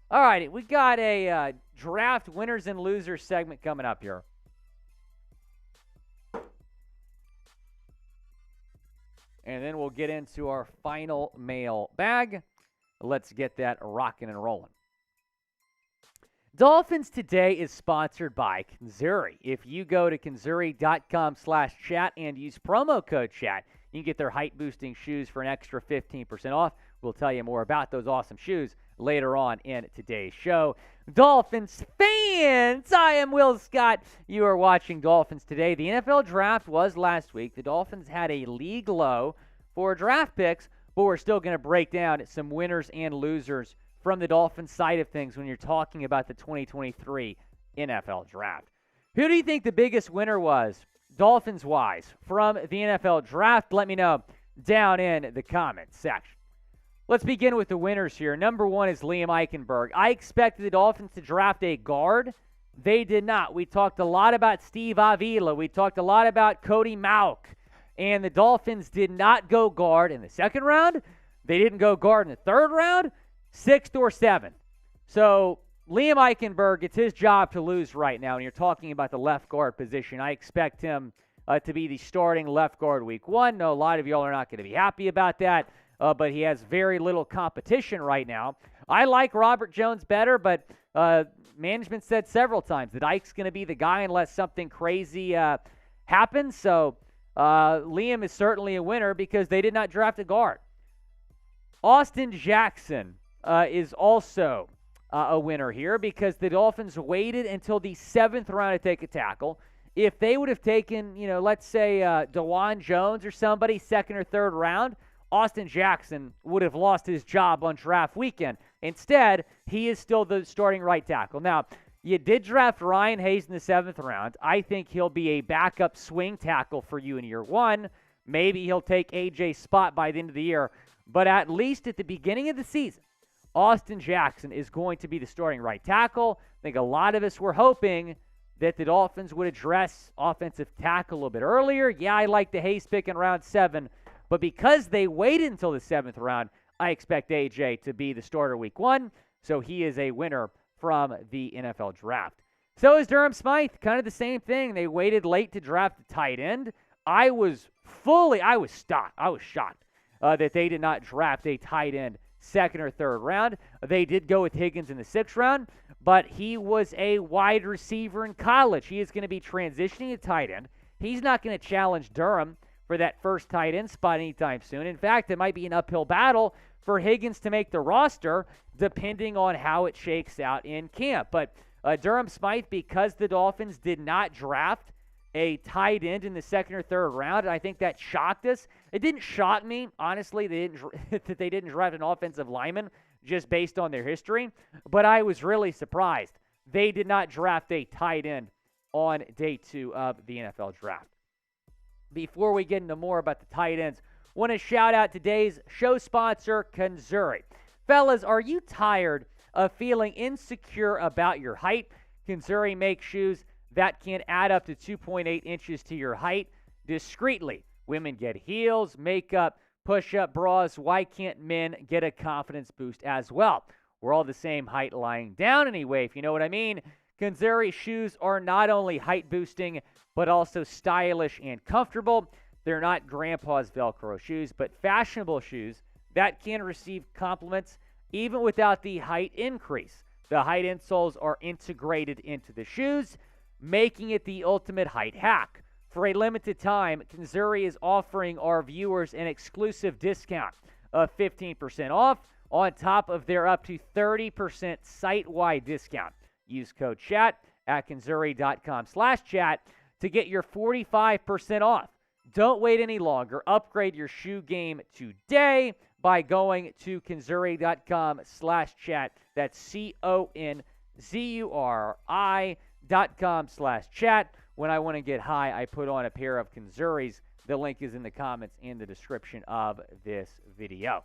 Speaker 1: All righty, we got a draft winners and losers segment coming up here. And then we'll get into our final mail bag. Let's get that rocking and rolling. Dolphins Today is sponsored by Kanzuri. If you go to kanzuri.com/chat and use promo code chat, you can get their height-boosting shoes for an extra 15% off. We'll tell you more about those awesome shoes later on in today's show. Dolphins fans, I am Will Scott. You are watching Dolphins Today. The NFL draft was last week. The Dolphins had a league low for draft picks, but we're still going to break down some winners and losers from the Dolphins side of things when you're talking about the 2023 NFL draft. Who do you think the biggest winner was, Dolphins-wise, from the NFL draft? Let me know down in the comments section. Let's begin with the winners here. Number one is Liam Eichenberg. I expected the Dolphins to draft a guard. They did not. We talked a lot about Steve Avila. We talked a lot about Cody Mauch. And the Dolphins did not go guard in the second round. They didn't go guard in the third round, sixth or seventh. So Liam Eichenberg, it's his job to lose right now. And you're talking about the left guard position. I expect him to be the starting left guard week one. No, a lot of y'all are not going to be happy about that. But he has very little competition right now. I like Robert Jones better, but management said several times that Ike's going to be the guy unless something crazy happens. So Liam is certainly a winner because they did not draft a guard. Austin Jackson is also a winner here because the Dolphins waited until the seventh round to take a tackle. If they would have taken, let's say DeJuan Jones or somebody, second or third round, Austin Jackson would have lost his job on draft weekend. Instead, he is still the starting right tackle. Now, you did draft Ryan Hayes in the seventh round. I think he'll be a backup swing tackle for you in year one. Maybe he'll take AJ's spot by the end of the year. But at least at the beginning of the season, Austin Jackson is going to be the starting right tackle. I think a lot of us were hoping that the Dolphins would address offensive tackle a little bit earlier. Yeah, I like the Hayes pick in round 7. But because they waited until the seventh round, I expect AJ to be the starter week one. So he is a winner from the NFL draft. So is Durham Smythe. Kind of the same thing. They waited late to draft the tight end. I was shocked that they did not draft a tight end second or third round. They did go with Higgins in the sixth round, but he was a wide receiver in college. He is going to be transitioning to tight end. He's not going to challenge Durham for that first tight end spot anytime soon. In fact, it might be an uphill battle for Higgins to make the roster depending on how it shakes out in camp. But Durham Smythe, because the Dolphins did not draft a tight end in the second or third round, and I think that shocked us. It didn't shock me, honestly, that they didn't draft an offensive lineman just based on their history, but I was really surprised they did not draft a tight end on day 2 of the NFL draft. Before we get into more about the tight ends, I want to shout out today's show sponsor, Kanzuri. Fellas, are you tired of feeling insecure about your height? Kanzuri makes shoes that can add up to 2.8 inches to your height discreetly. Women get heels, makeup, push-up bras. Why can't men get a confidence boost as well? We're all the same height lying down anyway, if you know what I mean. Kanzuri shoes are not only height-boosting, but also stylish and comfortable. They're not grandpa's Velcro shoes, but fashionable shoes that can receive compliments even without the height increase. The height insoles are integrated into the shoes, making it the ultimate height hack. For a limited time, Kanzuri is offering our viewers an exclusive discount of 15% off on top of their up to 30% site-wide discount. Use code CHAT at kanzuri.com/chat to get your 45% off. Don't wait any longer. Upgrade your shoe game today by going to konzuri.com/chat. That's konzuri.com/chat. When I want to get high, I put on a pair of Konzuris. The link is in the comments and the description of this video.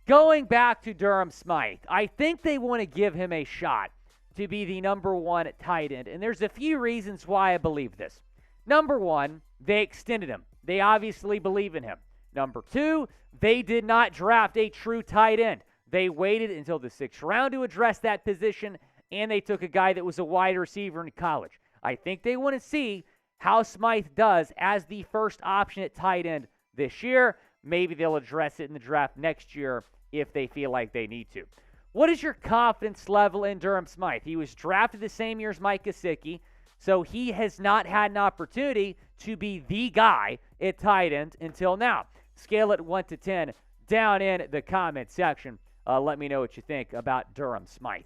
Speaker 1: Going back to Durham Smythe, I think they want to give him a shot to be the number 1 tight end, and there's a few reasons why I believe this. Number 1, they extended him. They obviously believe in him. Number 2, they did not draft a true tight end. They waited until the 6th round to address that position, and they took a guy that was a wide receiver in college. I think they want to see how Smythe does as the first option at tight end this year. Maybe they'll address it in the draft next year if they feel like they need to. What is your confidence level in Durham Smythe? He was drafted the same year as Mike Gesicki, so he has not had an opportunity to be the guy at tight end until now. Scale it 1 to 10 down in the comment section. Let me know what you think about Durham Smythe.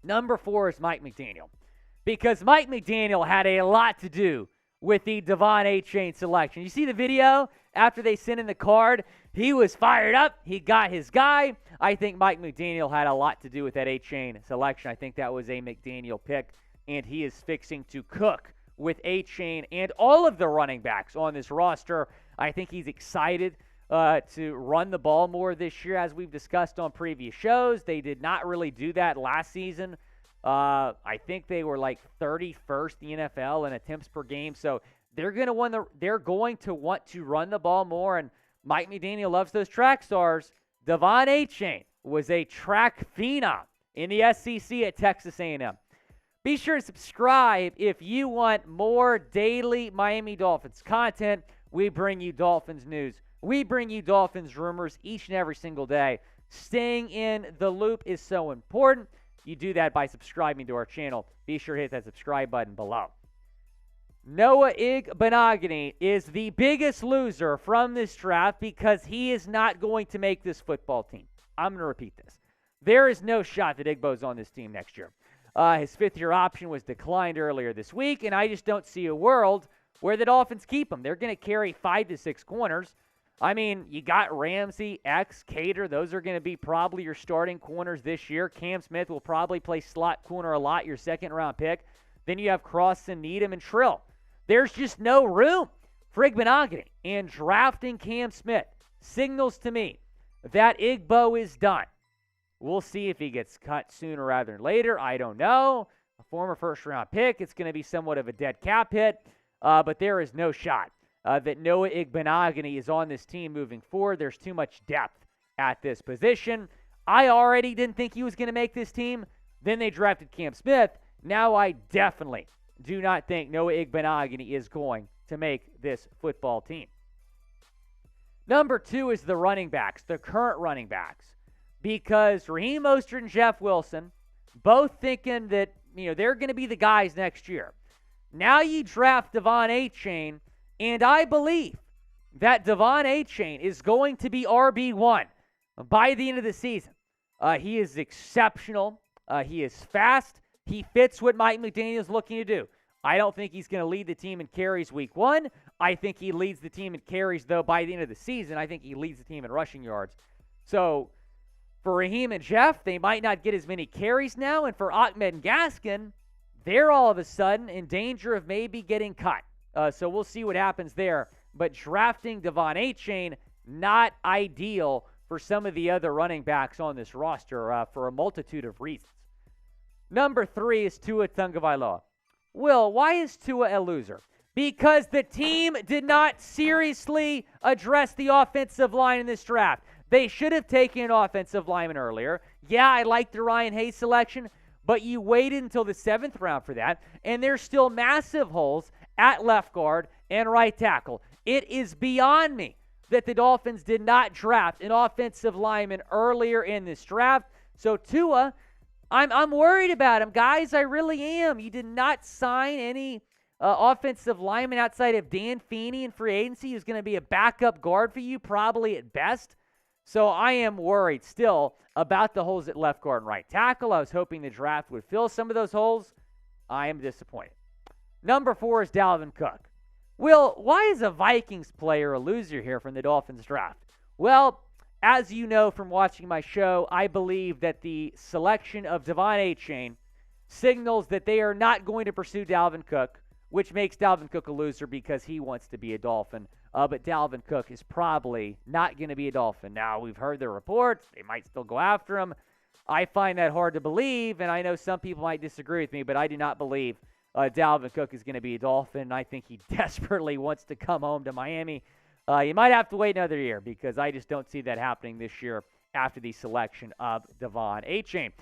Speaker 1: Number 4 is Mike McDaniel, because Mike McDaniel had a lot to do with the Devon Achane selection. You see the video after they sent in the card? He was fired up. He got his guy. I think Mike McDaniel had a lot to do with that Achane selection. I think that was a McDaniel pick, and he is fixing to cook with Achane and all of the running backs on this roster. I think he's excited to run the ball more this year, as we've discussed on previous shows. They did not really do that last season. I think they were like 31st in the NFL in attempts per game. So they're going to want to run the ball more, and Mike McDaniel loves those track stars. Devon Achane was a track phenom in the SEC at Texas A&M. Be sure to subscribe if you want more daily Miami Dolphins content. We bring you Dolphins news. We bring you Dolphins rumors each and every single day. Staying in the loop is so important. You do that by subscribing to our channel. Be sure to hit that subscribe button below. Noah Igbinoghene is the biggest loser from this draft because he is not going to make this football team. I'm going to repeat this. There is no shot that Igbo's on this team next year. His 5th-year option was declined earlier this week, and I just don't see a world where the Dolphins keep him. They're going to carry 5 to 6 corners. I mean, you got Ramsey, X, Cater. Those are going to be probably your starting corners this year. Cam Smith will probably play slot corner a lot, your 2nd-round pick. Then you have Crossan, Needham, and Trill. There's just no room for Igbinoghene. And drafting Cam Smith signals to me that Igbo is done. We'll see if he gets cut sooner rather than later. I don't know. A former 1st-round pick. It's going to be somewhat of a dead cap hit. But there is no shot that Noah Igbinoghene is on this team moving forward. There's too much depth at this position. I already didn't think he was going to make this team. Then they drafted Cam Smith. Now I definitely do not think Noah Igbinoghene is going to make this football team. Number 2 is the running backs, the current running backs, because Raheem Mostert and Jeff Wilson both thinking that they're going to be the guys next year. Now you draft Devon Achane, and I believe that Devon Achane is going to be RB1 by the end of the season. He is exceptional. He is fast. He fits what Mike McDaniel is looking to do. I don't think he's going to lead the team in carries week 1. I think he leads the team in carries, though, by the end of the season. I think he leads the team in rushing yards. So for Raheem and Jeff, they might not get as many carries now. And for Ahmed and Gaskin, they're all of a sudden in danger of maybe getting cut. So we'll see what happens there. But drafting Devon Achane, not ideal for some of the other running backs on this roster for a multitude of reasons. Number 3 is Tua Tagovailoa. Will, why is Tua a loser? Because the team did not seriously address the offensive line in this draft. They should have taken an offensive lineman earlier. Yeah, I like the Ryan Hayes selection, but you waited until the 7th round for that, and there's still massive holes at left guard and right tackle. It is beyond me that the Dolphins did not draft an offensive lineman earlier in this draft. So Tua, I'm worried about him. Guys, I really am. You did not sign any offensive lineman outside of Dan Feeney in free agency, who's going to be a backup guard for you, probably at best. So I am worried still about the holes at left guard and right tackle. I was hoping the draft would fill some of those holes. I am disappointed. Number 4 is Dalvin Cook. Will, why is a Vikings player a loser here from the Dolphins draft? Well, as you know from watching my show, I believe that the selection of Devon Achane signals that they are not going to pursue Dalvin Cook, which makes Dalvin Cook a loser because he wants to be a Dolphin. But Dalvin Cook is probably not going to be a Dolphin. Now, we've heard the reports. They might still go after him. I find that hard to believe, and I know some people might disagree with me, but I do not believe Dalvin Cook is going to be a Dolphin. I think he desperately wants to come home to Miami. You might have to wait another year because I just don't see that happening this year after the selection of Devon Achane.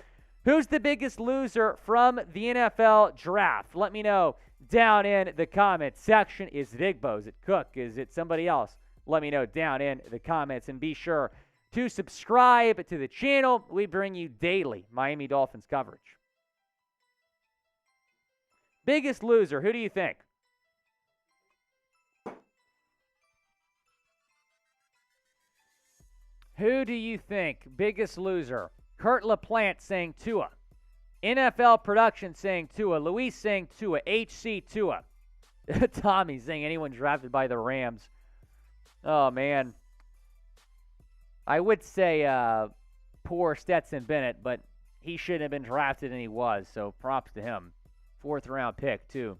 Speaker 1: Who's the biggest loser from the NFL draft? Let me know down in the comments section. Is it Igbo? Is it Cook? Is it somebody else? Let me know down in the comments. And be sure to subscribe to the channel. We bring you daily Miami Dolphins coverage. Biggest loser, who do you think? Who do you think? Biggest loser. Kurt LaPlante saying Tua. NFL Production saying Tua. Luis saying Tua. HC Tua. Tommy saying anyone drafted by the Rams. Oh, man. I would say poor Stetson Bennett, but he shouldn't have been drafted, and he was, so props to him. 4th-round pick, too.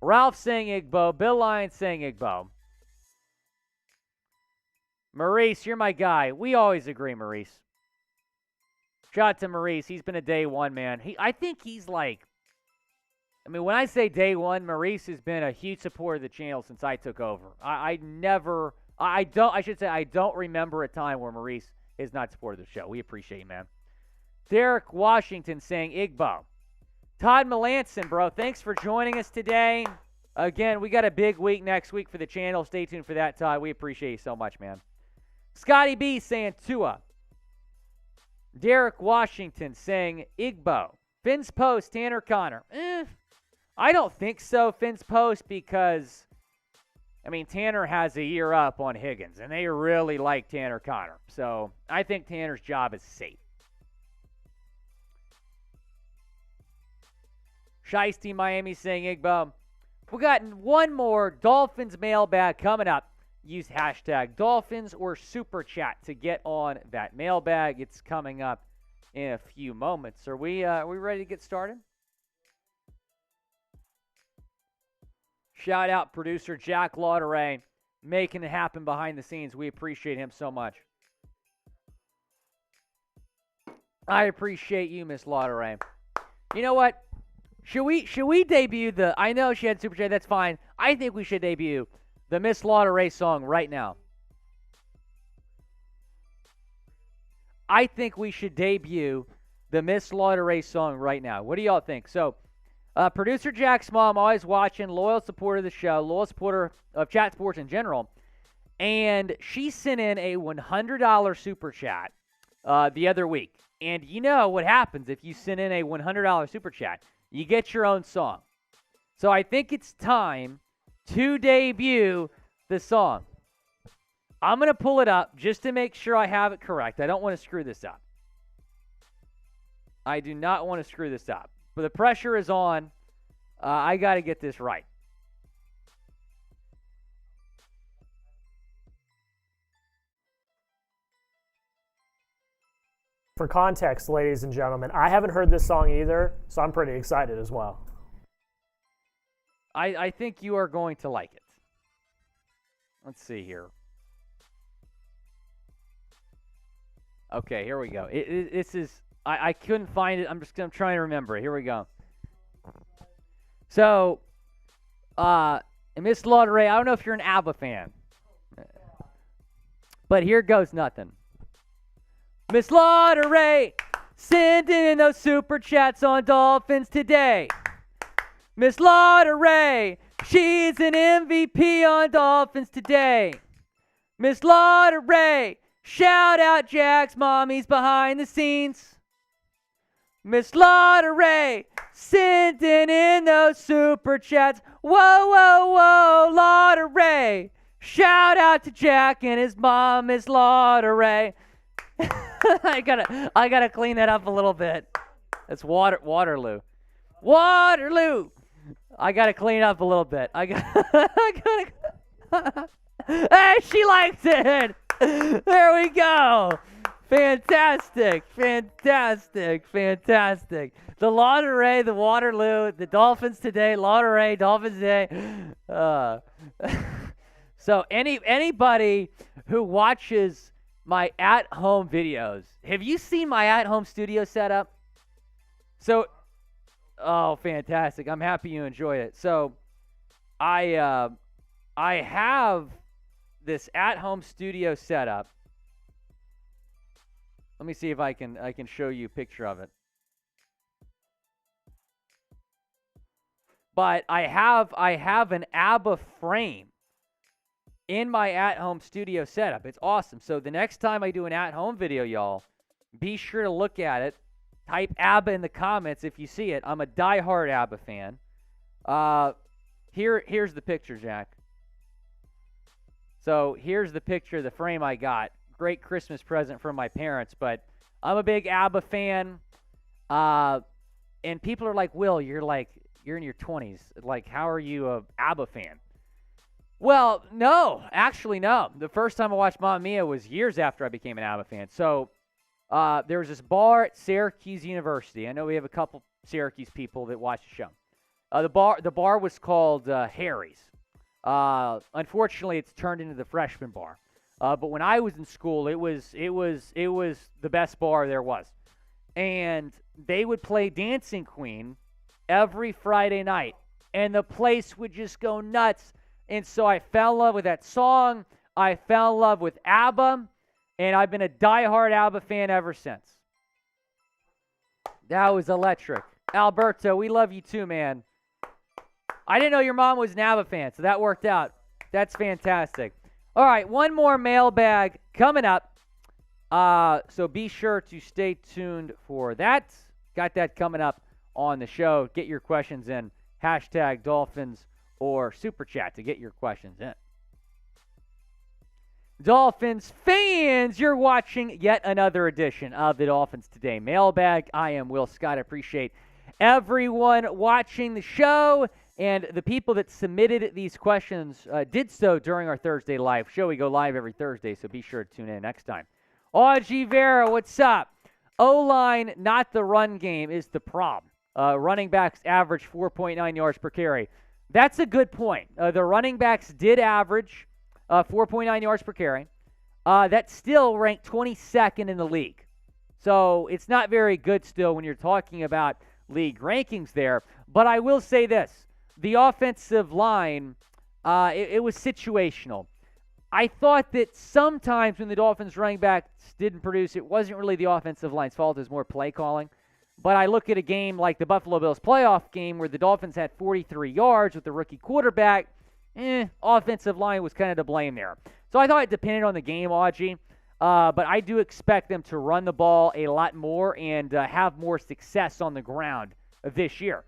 Speaker 1: Ralph saying Igbo. Bill Lyons saying Igbo. Maurice, you're my guy. We always agree, Maurice. Shout out to Maurice. He's been a day one, man. I think he's like, I mean, when I say day one, Maurice has been a huge supporter of the channel since I took over. I don't remember a time where Maurice has not supported the show. We appreciate you, man. Derek Washington saying Igbo. Todd Melanson, bro, thanks for joining us today. Again, we got a big week next week for the channel. Stay tuned for that, Todd. We appreciate you so much, man. Scotty B saying Tua. Derek Washington saying Igbo. Finn's Post, Tanner Connor. I don't think so, Finn's Post, because, I mean, Tanner has a year up on Higgins, and they really like Tanner Connor. So I think Tanner's job is safe. Shiesty Miami saying Igbo. We got one more Dolphins mailbag coming up. Use hashtag Dolphins or Super Chat to get on that mailbag. It's coming up in a few moments. Are we ready to get started? Shout out producer Jack Lauderay, making it happen behind the scenes. We appreciate him so much. I appreciate you, Miss Lauderay. You know what? Should we debut the? I know she had Super Chat. That's fine. I think we should debut the Miss Lauderay song right now. I think we should debut the Miss Lauderay song right now. What do y'all think? So, producer Jack's mom, always watching, loyal supporter of the show, loyal supporter of Chat Sports in general, and she sent in a $100 Super Chat the other week. And you know what happens if you send in a $100 Super Chat. You get your own song. So I think it's time to debut the song. I'm going to pull it up just to make sure I have it correct. I don't want to screw this up. I do not want to screw this up. But the pressure is on. I got to get this right.
Speaker 2: For context, ladies and gentlemen, I haven't heard this song either, so I'm pretty excited as well.
Speaker 1: I think you are going to like it. Let's see here. Okay, here we go. This is, I couldn't find it. I'm trying to remember it. Here we go. So, Miss Lauderay, I don't know if you're an ABBA fan, but here goes nothing. Miss Lauderay, send in those Super Chats on Dolphins Today. Miss Lauderay, she's an MVP on Dolphins Today. Miss Lauderay, shout out Jack's mommy's behind the scenes. Miss Lauderay, sending in those Super Chats. Whoa, whoa, whoa, Lauderay. Shout out to Jack and his mom, Miss Lauderay. I gotta clean that up a little bit. It's Waterloo. Waterloo. I gotta clean up a little bit. I gotta. Hey, she likes it. There we go. Fantastic. The Lotteray, the Waterloo, the Dolphins Today, Lotteray, Dolphins Today. So anybody who watches my at-home videos, have you seen my at-home studio setup? So, oh, fantastic. I'm happy you enjoy it. So I have this at-home studio setup. Let me see if I can show you a picture of it. But I have an ABBA frame in my at-home studio setup. It's awesome. So the next time I do an at-home video, y'all, be sure to look at it. Type ABBA in the comments if you see it. I'm a diehard ABBA fan. Here's the picture, Jack. So here's the picture of the frame I got. Great Christmas present from my parents, but I'm a big ABBA fan. And people are like, Will, you're in your 20s. Like, how are you a ABBA fan? Well, no. Actually, no. The first time I watched Mamma Mia was years after I became an ABBA fan. So there was this bar at Syracuse University. I know we have a couple Syracuse people that watch the show. The bar was called Harry's. Unfortunately, it's turned into the freshman bar. But when I was in school, it was the best bar there was. And they would play Dancing Queen every Friday night. And the place would just go nuts. And so I fell in love with that song. I fell in love with ABBA. And I've been a diehard ABBA fan ever since. That was electric. Alberto, we love you too, man. I didn't know your mom was an ABBA fan, so that worked out. That's fantastic. All right, one more mailbag coming up. So be sure to stay tuned for that. Got that coming up on the show. Get your questions in. Hashtag Dolphins or Super Chat to get your questions in. Dolphins fans, you're watching yet another edition of the Dolphins Today mailbag. I am Will Scott. I appreciate everyone watching the show. And the people that submitted these questions did so during our Thursday live show. We go live every Thursday, so be sure to tune in next time. Audrey Vera, what's up? O-line, not the run game, is the problem. Running backs average 4.9 yards per carry. That's a good point. The running backs did average 4.9 yards per carry. That's still ranked 22nd in the league. So it's not very good still when you're talking about league rankings there. But I will say this. The offensive line, it was situational. I thought that sometimes when the Dolphins running backs didn't produce, it wasn't really the offensive line's fault. It was more play calling. But I look at a game like the Buffalo Bills playoff game where the Dolphins had 43 yards with the rookie quarterback. Offensive line was kind of to blame there. So I thought it depended on the game, Audrey. But I do expect them to run the ball a lot more and have more success on the ground this year.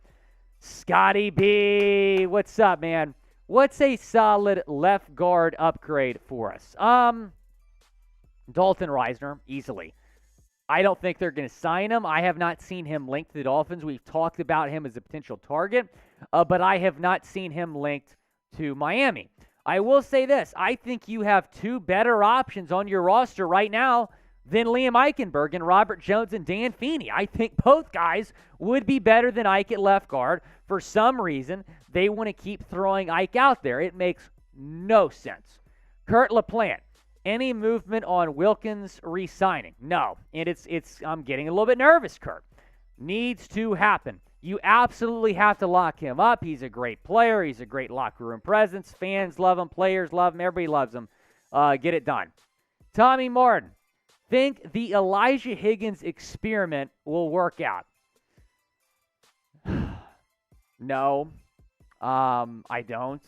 Speaker 1: Scotty B, what's up, man? What's a solid left guard upgrade for us? Dalton Risner, easily. I don't think they're going to sign him. I have not seen him linked to the Dolphins. We've talked about him as a potential target, but I have not seen him linked to Miami. I will say this. I think you have two better options on your roster right now than Liam Eichenberg and Robert Jones and Dan Feeney. I think both guys would be better than Ike at left guard. For some reason, they want to keep throwing Ike out there. It makes no sense. Kurt LaPlante, any movement on Wilkins re-signing? No. And I'm getting a little bit nervous, Kurt. Needs to happen. You absolutely have to lock him up. He's a great player. He's a great locker room presence. Fans love him. Players love him. Everybody loves him. Get it done. Tommy Martin. Think the Elijah Higgins experiment will work out? No, I don't.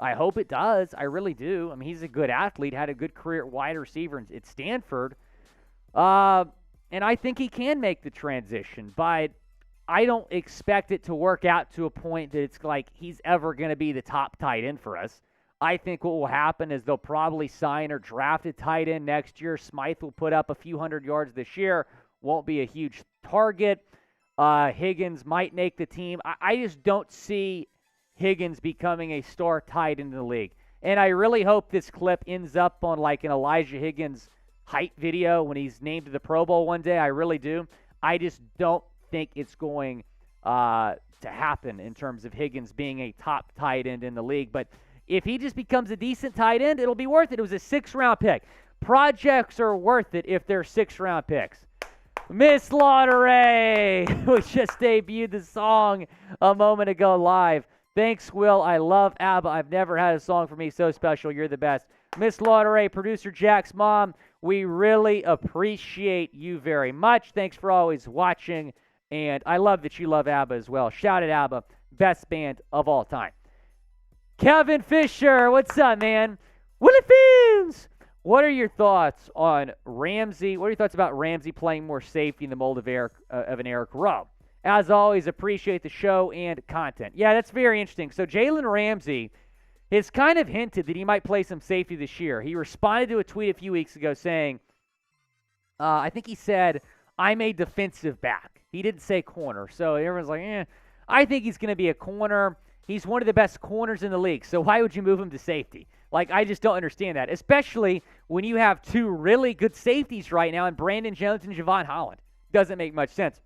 Speaker 1: I hope it does. I really do. I mean, he's a good athlete, had a good career at wide receiver at Stanford. And I think he can make the transition, but I don't expect it to work out to a point that it's like he's ever going to be the top tight end for us. I think what will happen is they'll probably sign or draft a tight end next year. Smythe will put up a few hundred yards this year. Won't be a huge target. Higgins might make the team. I just don't see Higgins becoming a star tight end in the league. And I really hope this clip ends up on like an Elijah Higgins hype video when he's named to the Pro Bowl one day. I really do. I just don't think it's going to happen in terms of Higgins being a top tight end in the league. But if he just becomes a decent tight end, it'll be worth it. It was a 6th-round pick. Projects are worth it if they're 6th-round picks. Miss Lotteray, we just debuted the song a moment ago live. Thanks, Will. I love ABBA. I've never had a song for me so special. You're the best. Miss Lotteray, producer Jack's mom, we really appreciate you very much. Thanks for always watching, and I love that you love ABBA as well. Shout at ABBA, best band of all time. Kevin Fisher, what's up, man? Willy Films. What are your thoughts on Ramsey? What are your thoughts about Ramsey playing more safety in the mold of an Eric Rowe? As always, appreciate the show and content. Yeah, that's very interesting. So Jalen Ramsey has kind of hinted that he might play some safety this year. He responded to a tweet a few weeks ago saying, I think he said, I'm a defensive back. He didn't say corner. So everyone's like, I think he's going to be a corner. He's one of the best corners in the league. So why would you move him to safety? Like, I just don't understand that, especially when you have 2 really good safeties right now in Brandon Jones and Javon Holland. Doesn't make much sense.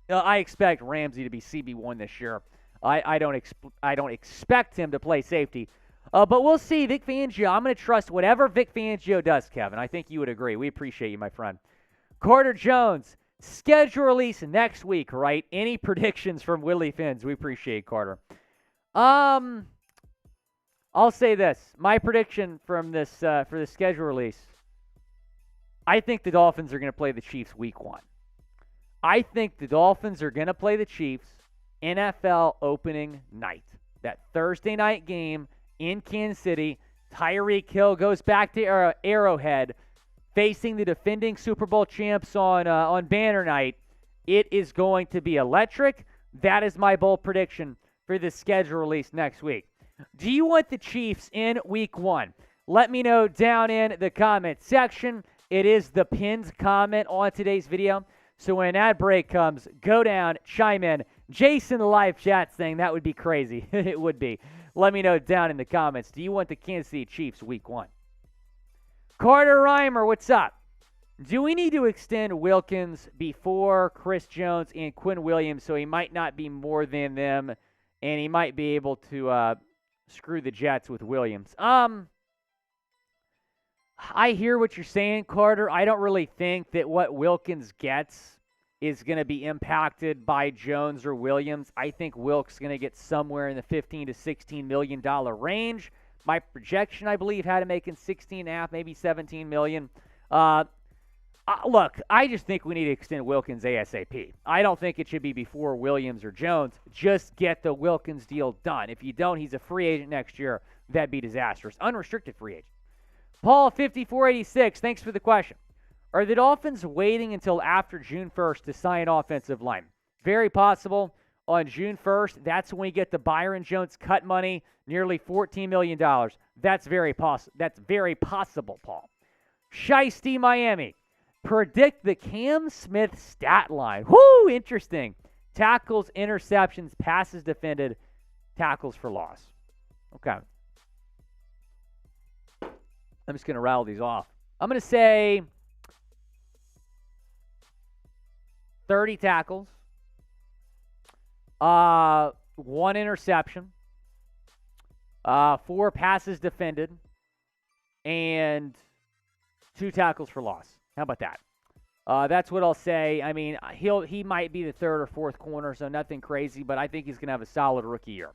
Speaker 1: I expect Ramsey to be CB1 this year. I don't expect him to play safety. But we'll see. Vic Fangio, I'm going to trust whatever Vic Fangio does, Kevin. I think you would agree. We appreciate you, my friend. Carter Jones, schedule release next week, right? Any predictions from Willy Fins? We appreciate Carter. I'll say this. My prediction from this for the schedule release, I think the Dolphins are going to play the Chiefs week 1. I think the Dolphins are going to play the Chiefs NFL opening night. That Thursday night game in Kansas City. Tyreek Hill goes back to Arrowhead, facing the defending Super Bowl champs on Banner Night. It is going to be electric. That is my bold prediction for the schedule release next week. Do you want the Chiefs in week 1? Let me know down in the comment section. It is the pinned comment on today's video. So when an ad break comes, go down, chime in. Jason, the live chat saying that would be crazy. It would be. Let me know down in the comments. Do you want the Kansas City Chiefs week 1? Carter Reimer, what's up? Do we need to extend Wilkins before Chris Jones and Quinn Williams so he might not be more than them and he might be able to screw the Jets with Williams? I hear what you're saying, Carter. I don't really think that what Wilkins gets is going to be impacted by Jones or Williams. I think Wilk's going to get somewhere in the $15 to $16 million range. My projection, I believe, had him making $16.5, maybe $17 million. Look, I just think we need to extend Wilkins ASAP. I don't think it should be before Williams or Jones. Just get the Wilkins deal done. If you don't, he's a free agent next year. That'd be disastrous. Unrestricted free agent. Paul 5486, thanks for the question. Are the Dolphins waiting until after June 1st to sign offensive line? Very possible. On June 1st, that's when we get the Byron Jones cut money, nearly $14 million. That's very possible, Paul. Shiesty Miami. Predict the Cam Smith stat line. Whoo, interesting. Tackles, interceptions, passes defended, tackles for loss. Okay. I'm just going to rattle these off. I'm going to say 30 tackles, 1 interception, 4 passes defended, and 2 tackles for loss. How about that? That's what I'll say. I mean, he might be the 3rd or 4th corner, so nothing crazy, but I think he's going to have a solid rookie year.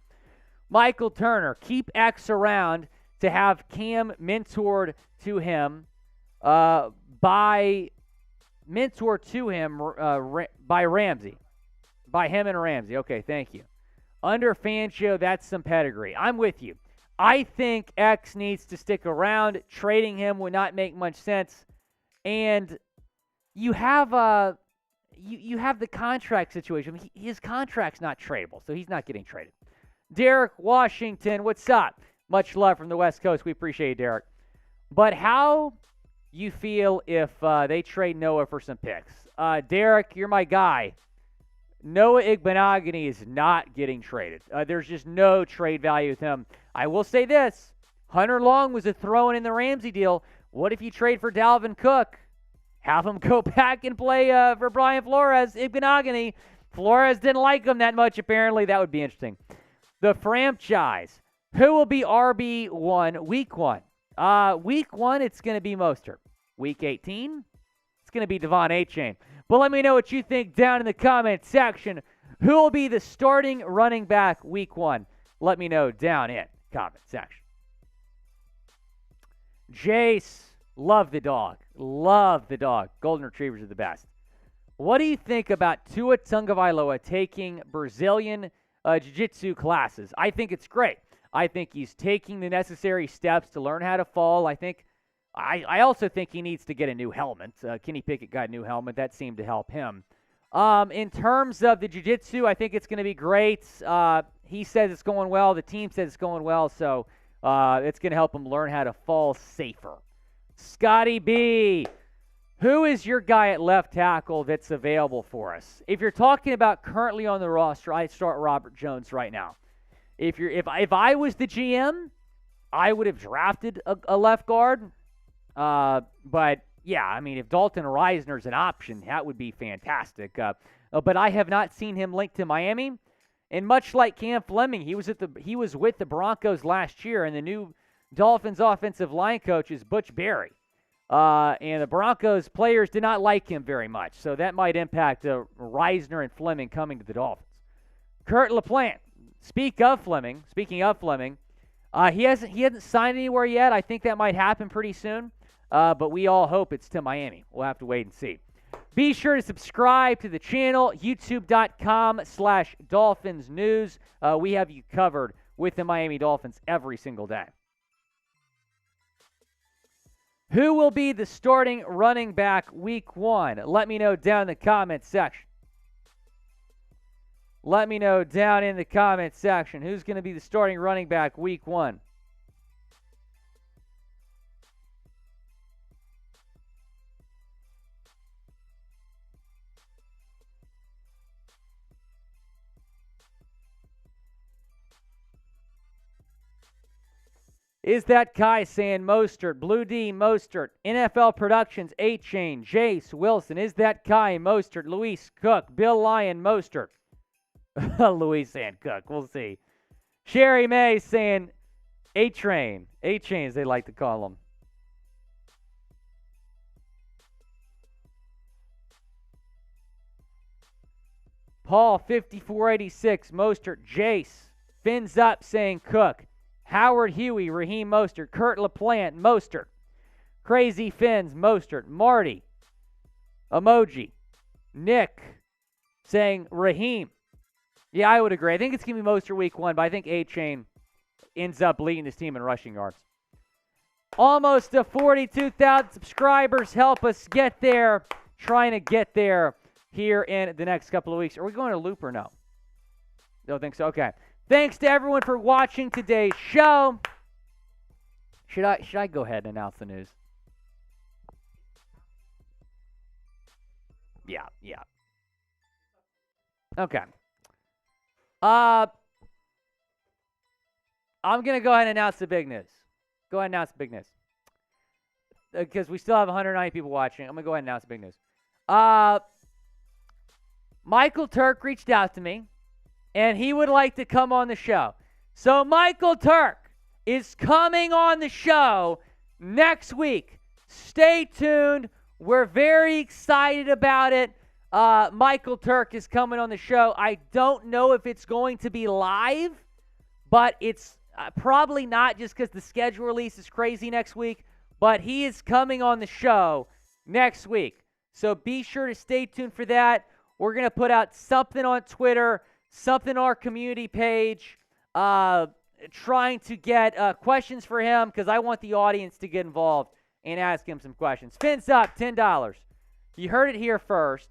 Speaker 1: Michael Turner, keep X around to have Cam mentored to him by Ramsey. By him and Ramsey. Okay, thank you. Under Fangio, that's some pedigree. I'm with you. I think X needs to stick around. Trading him would not make much sense. And you have you have the contract situation. His contract's not tradable, so he's not getting traded. Derek Washington, what's up? Much love from the West Coast. We appreciate it, Derek. But how you feel if they trade Noah for some picks? Derek, you're my guy. Noah Igbinoghene is not getting traded. There's just no trade value with him. I will say this. Hunter Long was a throw-in in the Ramsey deal. What if you trade for Dalvin Cook? Have him go back and play for Brian Flores, Igbinoghene. Flores didn't like him that much, apparently. That would be interesting. The franchise. Who will be RB1 week 1? Week 1, it's going to be Mostert. Week 18, it's going to be Devon Achane. But let me know what you think down in the comment section. Who will be the starting running back week 1? Let me know down in the comment section. Jace, love the dog. Love the dog. Golden Retrievers are the best. What do you think about Tua Tagovailoa taking Brazilian jiu-jitsu classes? I think it's great. I think he's taking the necessary steps to learn how to fall. I also think he needs to get a new helmet. Kenny Pickett got a new helmet. That seemed to help him. In terms of the jiu-jitsu, I think it's going to be great. He says it's going well. The team says it's going well. So it's going to help him learn how to fall safer. Scotty B, who is your guy at left tackle that's available for us? If you're talking about currently on the roster, I'd start Robert Jones right now. If I was the GM, I would have drafted a left guard. But yeah, I mean, if Dalton Reisner's an option, that would be fantastic. But I have not seen him linked to Miami. And much like Cam Fleming, he was with the Broncos last year, and the new Dolphins offensive line coach is Butch Barry. And the Broncos players did not like him very much, so that might impact Reisner and Fleming coming to the Dolphins. Kurt LaPlante. Speaking of Fleming, he hasn't signed anywhere yet. I think that might happen pretty soon, but we all hope it's to Miami. We'll have to wait and see. Be sure to subscribe to the channel, youtube.com/Dolphins News. We have you covered with the Miami Dolphins every single day. Who will be the starting running back week 1? Let me know down in the comment section. Let me know down in the comment section who's going to be the starting running back week 1. Is that Kai saying Mostert? Blue D, Mostert. NFL Productions, Achane, Jace, Wilson. Is that Kai, Mostert? Luis, Cook, Bill Lyon, Mostert. Luis and Cook, we'll see. Sherry May saying A-Train. A-Train, as they like to call him. Paul, 5486, Mostert, Jace. Fins up saying Cook. Howard Huey, Raheem Mostert. Kurt LaPlante, Mostert. Crazy Fins, Mostert. Marty, emoji. Nick saying Raheem. Yeah, I would agree. I think it's going to be Mostert week 1, but I think A-Chain ends up leading this team in rushing yards. Almost to 42,000 subscribers. Help us get there. Trying to get there here in the next couple of weeks. Are we going to loop or no? Don't think so. Okay. Thanks to everyone for watching today's show. Should I go ahead and announce the news? Yeah. Okay. I'm going to go ahead and announce the big news. Go ahead and announce the big news. Because we still have 190 people watching. I'm going to go ahead and announce the big news. Michael Turk reached out to me, and he would like to come on the show. So Michael Turk is coming on the show next week. Stay tuned. We're very excited about it. Michael Turk is coming on the show. I don't know if it's going to be live, but it's probably not, just because the schedule release is crazy next week. But he is coming on the show next week. So be sure to stay tuned for that. We're going to put out something on Twitter, something on our community page, trying to get questions for him, because I want the audience to get involved and ask him some questions. Fins up, $10. You heard it here first.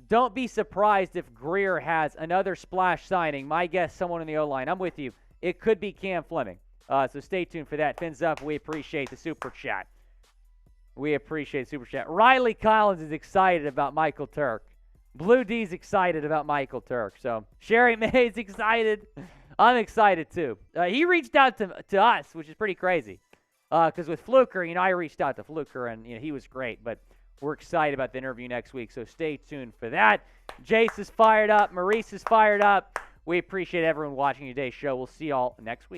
Speaker 1: Don't be surprised if Greer has another splash signing. My guess, someone in the O-line. I'm with you. It could be Cam Fleming. So stay tuned for that. Fins up. We appreciate the super chat. We appreciate the super chat. Riley Collins is excited about Michael Turk. Blue D's excited about Michael Turk. So Sherry May's excited. I'm excited too. He reached out to us, which is pretty crazy. Because with Fluker, I reached out to Fluker, and he was great. But we're excited about the interview next week, so stay tuned for that. Jace is fired up. Maurice is fired up. We appreciate everyone watching today's show. We'll see y'all next week.